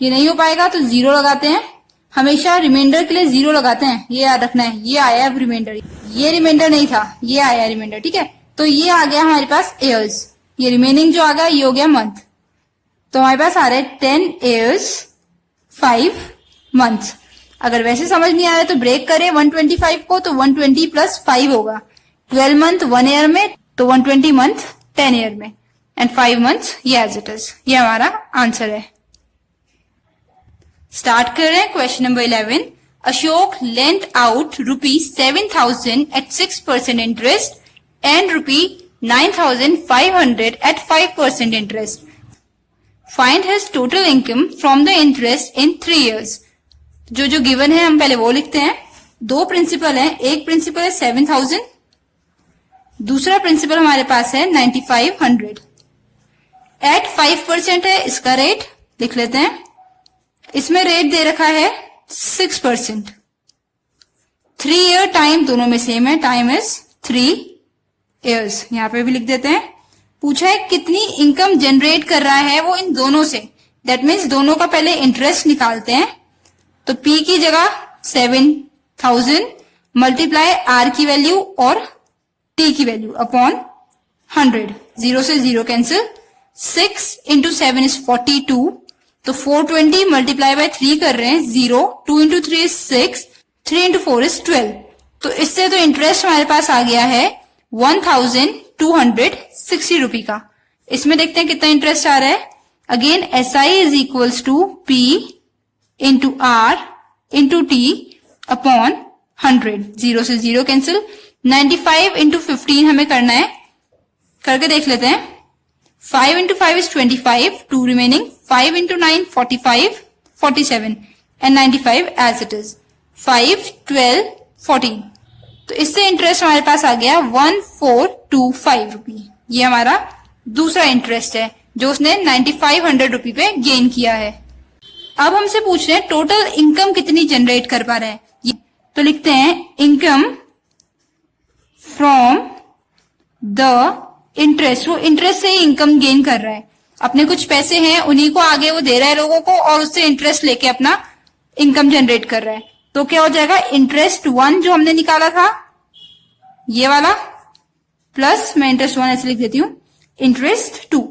Speaker 2: ये नहीं हो पाएगा तो 0 लगाते हैं, हमेशा रिमाइंडर के लिए 0 लगाते हैं, ये याद रखना है। ये आया अब रिमाइंडर, ये रिमाइंडर नहीं था, ये आया रिमाइंडर, ठीक है। तो ये आ गया हमारे पास ईयर्स, ये रिमेनिंग जो आ गया ये हो गया मंथ। तो हमारे पास आ रहा है 10 ईयर्स 5 मंथ्स। अगर वैसे समझ नहीं आ रहा है तो ब्रेक करें 125 को, तो 120 प्लस 5 होगा। 12 मंथ 1 ईयर में, तो 120 मंथ 10 ईयर में, एंड 5 मंथ्स ये एज इट इज। ये हमारा आंसर है। स्टार्ट कर रहे हैं question number 11। Ashok lent out ₹7,000 at 6% interest and ₹9,500 at 5% interest. Find his total income from the interest in 3 years। जो गिवन है हम पहले वो लिखते हैं। 2 प्रिंसिपल हैं, एक प्रिंसिपल है 7,000, दूसरा प्रिंसिपल हमारे पास है 9,500। एट 5% है इसका रेट, लिख लेते हैं। इसमें रेट दे रखा है 6%। 3 year टाइम दोनों में सेम है, टाइम इज 3 years, यहां पे भी लिख देते हैं। पूछा है कितनी इनकम जनरेट कर रहा है वो इन दोनों से, दैट मीन्स दोनों का पहले इंटरेस्ट निकालते हैं। तो P की जगह 7,000 मल्टीप्लाई R की वैल्यू और T की वैल्यू अपॉन 100, 0 से 0 कैंसिल। 6 इंटू 7 इज 42, तो 420 मल्टीप्लाई बाय 3 कर रहे हैं 0, 2 इंटू 3 इज 6, 3 इंटू 4 इज 12। तो इससे तो इंटरेस्ट हमारे पास आ गया है 1,260 रुपी का। इसमें देखते हैं कितना इंटरेस्ट आ रहा है। Again SI is equals to P into R into T upon 100, 0 से 0 कैंसिल। 95 इंटू 15 हमें करना है, करके देख लेते हैं। 5 into 5 is 25, 2 remaining. 5 into 9 45, 47 and 95 as it is. 5 12 14, तो इससे इंटरेस्ट हमारे पास आ गया 1425 रुपी। ये हमारा दूसरा इंटरेस्ट है जो उसने 9500 रुपी पे गेन किया है। अब हमसे पूछ रहे हैं टोटल इनकम कितनी जनरेट कर पा रहे हैं। तो लिखते हैं इनकम फ्रॉम द इंटरेस्ट। वो इंटरेस्ट से ही इनकम गेन कर रहा है, अपने कुछ पैसे हैं उन्हीं को आगे वो दे रहा है लोगों को और उससे इंटरेस्ट लेके अपना इनकम जनरेट कर रहा है। तो क्या हो जाएगा, इंटरेस्ट 1 जो हमने निकाला था ये वाला, प्लस मैं इंटरेस्ट 1 ऐसे लिख देती हूँ, इंटरेस्ट 2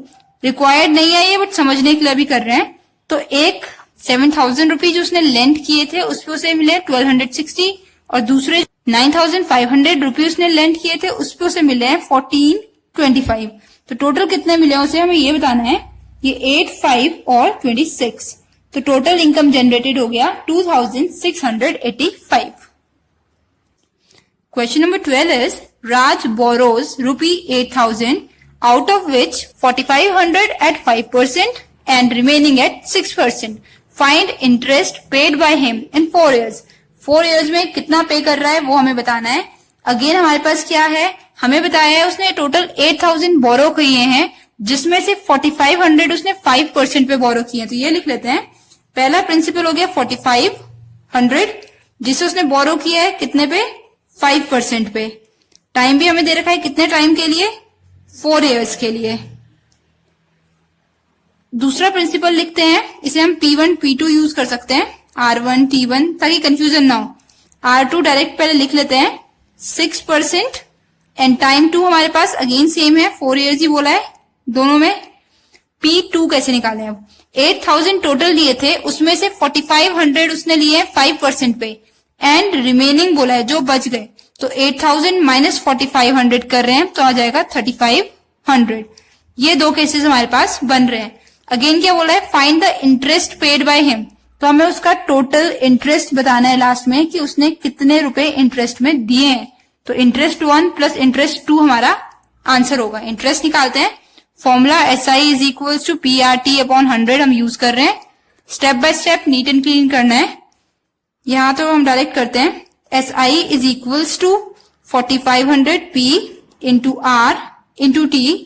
Speaker 2: रिक्वायर्ड नहीं है ये बट समझने के लिए भी कर रहे हैं। तो एक 7000 रुपीज जो उसने लेंड किए थे उस पे उसे मिले 1260 और दूसरे 9500 रुपीज उसने लेंड किए थे उस पे उसे मिले हैं 1425। तो टोटल कितने मिले उसे हमें ये बताना है, ये 8, 5 और 26। तो टोटल इनकम जनरेटेड हो गया 2685। Question number 12 is Raj borrows rupee 8000 out of which 4500 at 5% and remaining at 6%. Find interest paid by him in 4 years. 4 years में कितना पे कर रहा है वो हमें बताना है। अगेन हमारे पास क्या है, हमें बताया है उसने टोटल 8000 बोरो किए हैं जिसमें से 4500 उसने 5% पे बोरो किए हैं। तो ये लिख लेते हैं, पहला प्रिंसिपल हो गया 4500 जिसे उसने बोरो किया है कितने पे, 5% पे। टाइम भी हमें दे रखा है कितने टाइम के लिए, 4 years के लिए। दूसरा प्रिंसिपल लिखते हैं, इसे हम P1 P2 यूज कर सकते हैं, R1 T1 ताकि कंफ्यूजन ना हो। R2 डायरेक्ट पहले लिख लेते हैं 6% एंड टाइम 2 हमारे पास अगेन सेम है, 4 years ही बोला है दोनों में। P2 कैसे निकालें, अब 8000 टोटल लिए थे उसमें से 4500 उसने लिए 5% पे एंड रिमेनिंग बोला है जो बच गए। तो 8000 माइनस 4500 कर रहे हैं तो आ जाएगा 3500। ये दो केसेस हमारे पास बन रहे हैं। अगेन क्या बोला है, find the interest paid by him. तो हमें उसका टोटल इंटरेस्ट बताना है लास्ट में कि उसने कितने रुपए इंटरेस्ट में दिए हैं। तो इंटरेस्ट 1 प्लस इंटरेस्ट 2 हमारा आंसर होगा। इंटरेस्ट निकालते हैं, formula SI is equal to PRT upon 100 हम यूज कर रहे हैं। Step by step neat and clean करना है। यहां तो हम डायरेक्ट करते हैं, SI is equals to 4500 P into R into T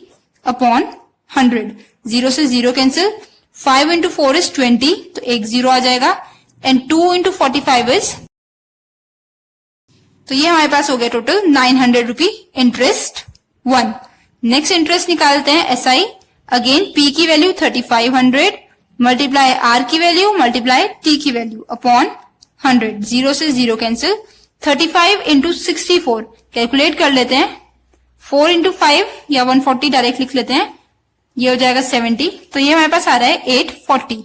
Speaker 2: upon 100। 0 से 0 कैंसिल, 5 इंटू 4 इज 20 तो एक 0 आ जाएगा एंड 2 इंटू 45 इज, तो ये हमारे पास हो गया टोटल 900 रुपी इंटरेस्ट 1। नेक्स्ट इंटरेस्ट निकालते हैं SI। अगेन P की वैल्यू 3500 मल्टीप्लाई R की वैल्यू मल्टीप्लाई T की वैल्यू अपॉन 100। 0 से 0 कैंसिल, 35 इंटू 64 कैलकुलेट कर लेते हैं, 4 इंटू 5 या 140 डायरेक्ट लिख लेते हैं, ये हो जाएगा 70। तो ये हमारे पास आ रहा है 840।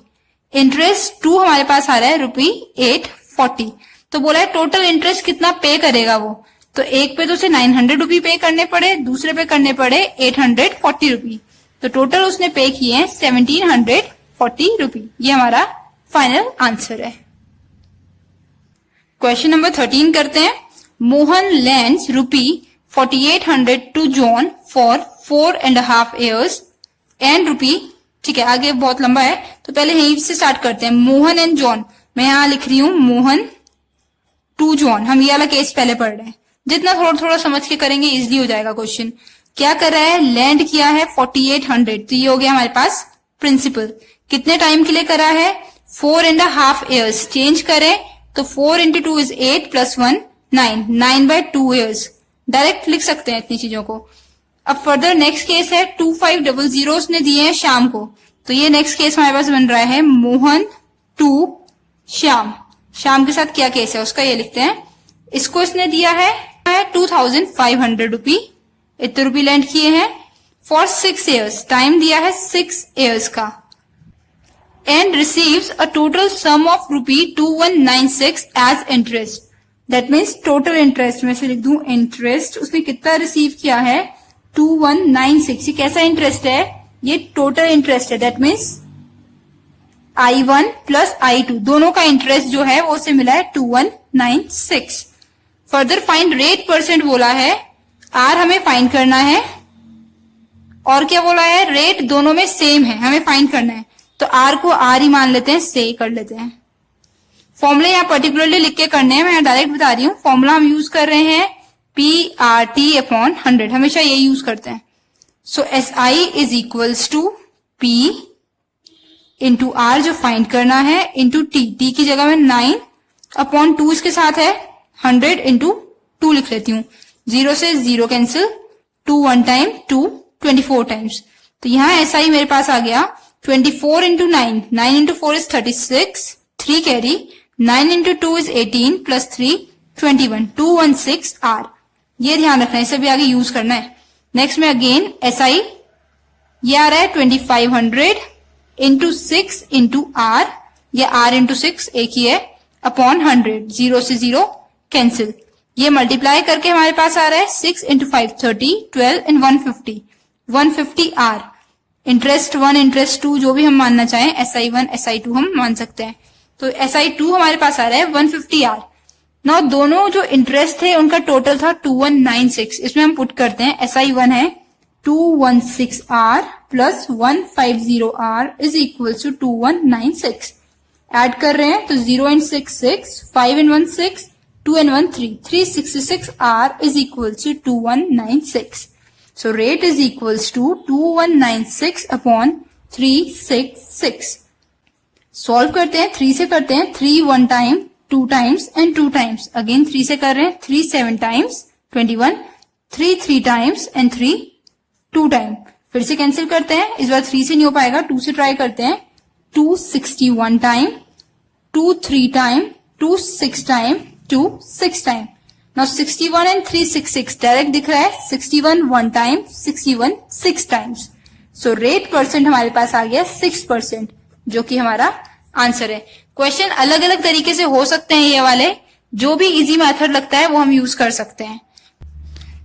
Speaker 2: इंटरेस्ट 2 हमारे पास आ रहा है रुपी 840। तो बोला है टोटल इंटरेस्ट कितना पे करेगा वो, तो एक पे तो उसे 900 रुपी पे करने पड़े, दूसरे पे करने पड़े 840 रुपी। तो टोटल उसने पे किए हैं 1740 रुपी। ये हमारा फाइनल आंसर है। क्वेश्चन नंबर 13 करते हैं। Mohan lends rupee 4800 to John for 4.5 years and rupee, ठीक है आगे बहुत लंबा है तो पहले यहीं से स्टार्ट करते हैं। मोहन एंड जॉन, मैं यहां लिख रही हूं मोहन टू जॉन, हम ये वाला केस पहले पढ़ रहे हैं। जितना थोड़ा थोड़ा समझ के करेंगे इजिली हो जाएगा क्वेश्चन। क्या कर रहा है, लैंड किया है 4800, तो ये हो गया हमारे पास प्रिंसिपल। कितने टाइम के लिए करा है, 4.5 years। चेंज करें तो 4 into 2 is 8 plus 1 9, 9/2 years। Direct लिख सकते हैं इतनी चीजों को। अब फर्दर नेक्स्ट केस है 2500 उसने दिए हैं शाम को, तो ये नेक्स्ट केस हमारे पास बन रहा है मोहन टू श्याम। शाम के साथ क्या केस है उसका ये लिखते हैं। इसको इसने दिया है 2500 रुपी, इतने रुपी लैंड किए हैं फॉर 6 years, टाइम दिया है 6 years का, and receives a total sum of rupee 2196 as interest. That means total interest में से लिख दूं इंटरेस्ट उसने कितना रिसीव किया है 2196। ये कैसा इंटरेस्ट है, ये टोटल इंटरेस्ट है। That means I1 plus I2 दोनों का इंटरेस्ट जो है वो उसे मिला है 2196। फर्दर फाइंड रेट परसेंट बोला है, R हमें फाइंड करना है और क्या बोला है, रेट दोनों में सेम है हमें फाइंड करना है। तो R को R ही मान लेते हैं, से कर लेते हैं। फॉर्मूले यहाँ पर्टिकुलरली लिख के करने हैं, मैं डायरेक्ट बता रही हूँ। फॉर्मूला हम यूज कर रहे हैं PRT अपॉन 100, हमेशा ये यूज करते हैं। So SI is equals to P into R जो फाइंड करना है इंटू T की जगह में 9 अपॉन 2 इसके साथ है 100 इंटू 2 लिख लेती हूँ। 0 से 0 कैंसिल, 2 1 टाइम, 2 24 टाइम्स। तो यहाँ SI मेरे पास आ गया 24 into 9, 9 into 4 is 36, 3 carry, 9 into 2 is 18 plus 3 21, 216 R। ये ध्यान रखना है, इसे भी आगे यूज करना है। नेक्स्ट में अगेन SI ये आ रहा है 2500 इंटू 6 इंटू R, या R इंटू 6 एक ही है, अपॉन 100, 0 से 0 कैंसिल। ये मल्टीप्लाई करके हमारे पास आ रहा है 6 into 5 30, 12 and 150, 150 R। Interest 1 interest 2 जो भी हम मानना चाहें, SI1 SI2 हम मान सकते हैं। तो SI2 हमारे पास आ रहा है 150 R। नौ दोनों जो इंटरेस्ट थे उनका टोटल था 2196, इसमें हम पुट करते हैं SI1 है 216 R plus 150 R is equal to 2196। Add कर रहे हैं तो 0 and 6 6, 5 and 1 6, 2 and 1 3, 366 R is equals to 2196. So rate is equals to 2196 upon 366. Solve करते हैं, 3 से करते हैं, 3 1 time, 2 times and 2 times. Again 3 से कर रहे हैं, 3 7 times, 21, 3 3 times and 3 2 time. फिर से कैंसिल करते हैं, इस बार 3 से नहीं हो पाएगा, 2 से ट्राई करते हैं, 2 61 time, 2 3 time, 2 6 time, 2 6 time. Now 61 and 366 direct दिख रहा है, 61 1 time, 61 6 times. So rate percent हमारे पास आ गया 6%, जो कि हमारा आंसर है। क्वेश्चन अलग अलग तरीके से हो सकते हैं, ये वाले जो भी इजी मेथड लगता है वो हम यूज कर सकते हैं।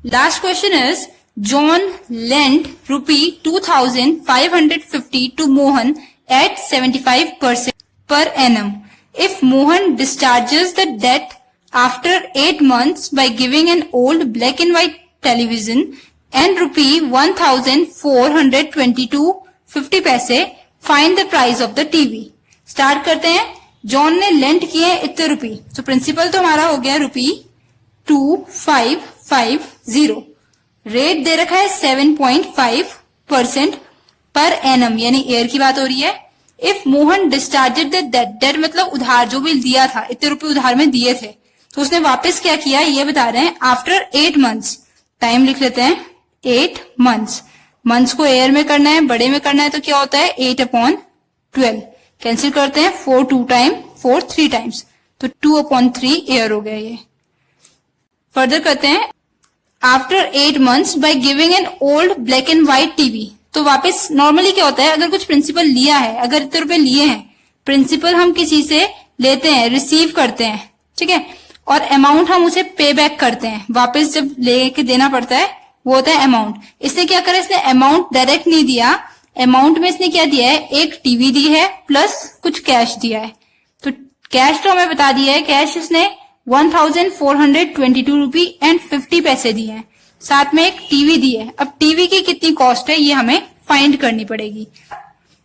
Speaker 2: Last question is John lent ₹2,550 to Mohan at 75% per annum. If Mohan discharges the debt after 8 months by giving an old black and white television and ₹1,422.50, find the price of the TV. Start करते हैं। John ने lent किए इतने रुपये, तो principal तो हमारा हो गया ₹2550। रेट दे रखा है 7.5% पर एनम, यानी ईयर की बात हो रही है। इफ मोहन डिस्चार्जेड द डेट मतलब उधार जो भी दिया था, इतने रुपए उधार में दिए थे, तो उसने वापस क्या किया ये बता रहे हैं। आफ्टर 8 months, टाइम लिख लेते हैं 8 months, मंथ्स को ईयर में करना है, बड़े में करना है, तो क्या होता है 8/12। कैंसिल करते हैं, 4 2 टाइम, 4 3 टाइम्स, तो 2/3 ईयर हो गया ये। फर्दर करते हैं, after 8 months by giving an old black and white TV. तो वापस नॉर्मली क्या होता है, अगर कुछ प्रिंसिपल लिया है, अगर इतने रुपए लिए हैं, प्रिंसिपल हम किसी से लेते हैं, रिसीव करते हैं, ठीक है, और अमाउंट हम उसे पे बैक करते हैं, वापस जब लेके देना पड़ता है वो होता है अमाउंट। इसने क्या करा, इसने अमाउंट डायरेक्ट नहीं दिया, अमाउंट में इसने क्या दिया है, एक टीवी दी है प्लस कुछ कैश दिया है। तो कैश तो हमें बता दिया है, कैश इसने 1,422.50 दिए हैं, साथ में एक टीवी दी है। अब टीवी की कितनी कॉस्ट है ये हमें फाइंड करनी पड़ेगी।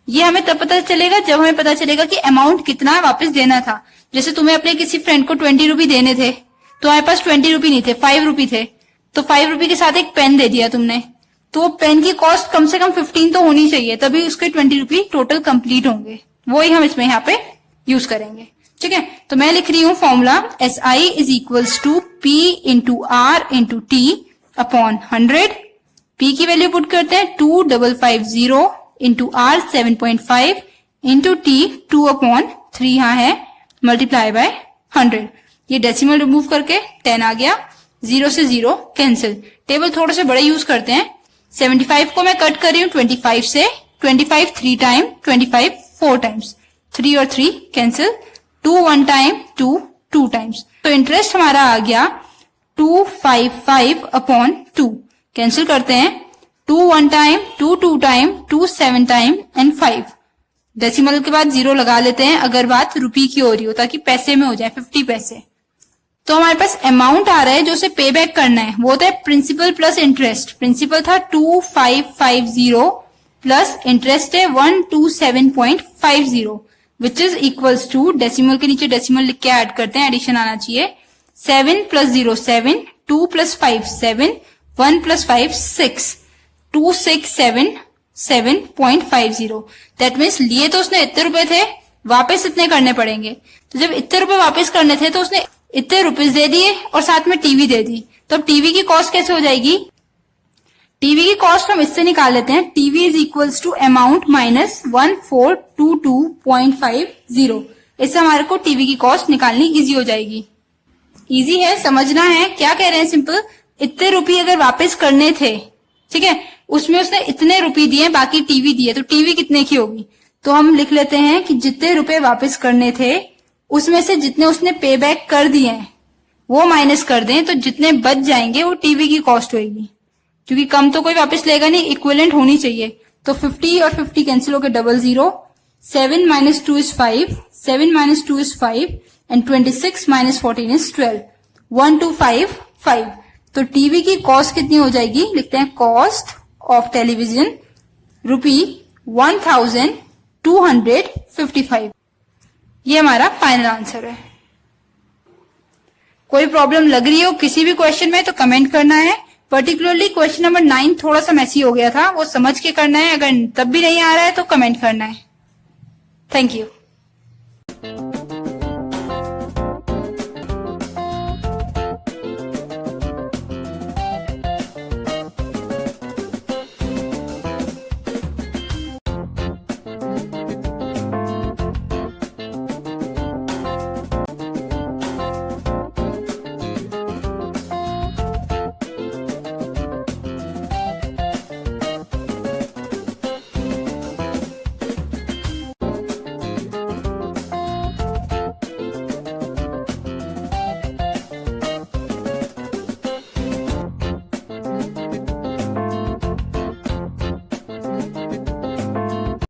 Speaker 2: ये हमें तब पता चलेगा जब हमें पता चलेगा कि अमाउंट कितना वापस देना था। जैसे तुम्हें अपने किसी फ्रेंड को 20 रुपए देने थे, तो हमारे पास 20 रुपए नहीं थे, 5 रुपए थे, तो 5 रुपए के साथ एक पेन दे दिया तुमने, तो पेन की कॉस्ट कम से कम 15 तो होनी चाहिए, तभी उसके 20 रुपए टोटल कंप्लीट होंगे। वही हम इसमें यहाँ पे यूज करेंगे, ठीक है। तो मैं लिख रही हूँ formula, SI is equals to P into R into T upon 100। P की वैल्यू पुट करते हैं 2550 इंटू R 7.5 इंटू T 2/3 यहाँ है, मल्टीप्लाई बाय 100। ये डेसिमल रिमूव करके 10 आ गया, 0 से 0 कैंसिल। टेबल थोड़े से बड़े यूज करते हैं। 75 को मैं कट कर रही हूँ 25 से, 25 3 टाइम, 25 4 टाइम्स, 3 और 3 कैंसिल, 2 1 टाइम, 2 2 टाइम्स। तो इंटरेस्ट हमारा आ गया 255/2। कैंसिल करते हैं, 2 1 time, 2 2 time, 2 7 time and 5। Decimal के बाद 0 लगा लेते हैं अगर बात रुपये की हो रही हो, ताकि पैसे में हो जाए 50 पैसे। तो हमारे पास अमाउंट आ रहा है जो उसे पे बैक करना है, वो होता है प्रिंसिपल प्लस इंटरेस्ट। प्रिंसिपल था 2550 प्लस इंटरेस्ट है 127.50, which is equals to, decimal के नीचे डेसिमल लिख के ऐड करते हैं, एडिशन आना चाहिए, 7 + 0 7, 2 + 5 7, 1 + 5 6, 2677.50। दैट मीन्स लिए तो उसने इतने रुपए थे, वापस इतने करने पड़ेंगे। तो जब इतने रुपए वापस करने थे तो उसने इतने रुपीस दे दिए और साथ में टीवी दे दी। तो अब टीवी की कॉस्ट कैसे हो जाएगी? टीवी की कॉस्ट हम इससे निकाल लेते हैं। TV is equals to amount minus 1422.50। इससे हमारे को टीवी की कॉस्ट निकालनी इजी हो जाएगी। इजी है, समझना है। क्या कह रहे हैं? सिंपल, इतने रुपये अगर वापस करने थे, ठीक है, उसमें उसने इतने रुपए दिए, बाकी टीवी दिए, तो टीवी कितने की होगी? तो हम लिख लेते हैं कि जितने रुपए वापस करने थे उसमें से जितने उसने पे बैक कर दिए हैं वो माइनस कर दें, तो जितने बच जाएंगे वो टीवी की कॉस्ट होगी। क्योंकि कम तो कोई वापस लेगा नहीं, इक्विवेलेंट होनी चाहिए। तो 50 और 50 कैंसिल होकर 00, 7 - 2 is 5, 7 - 2 is 5 एंड 26 - 14 is 12, 1255। तो टीवी की कॉस्ट कितनी हो जाएगी? लिखते हैं कॉस्ट ऑफ टेलीविजन ₹1255। ये हमारा फाइनल आंसर है। कोई प्रॉब्लम लग रही हो किसी भी क्वेश्चन में तो कमेंट करना है। पर्टिकुलरली क्वेश्चन नंबर 9 थोड़ा सा मैसी हो गया था, वो समझ के करना है। अगर तब भी नहीं आ रहा है तो कमेंट करना है। Thank you.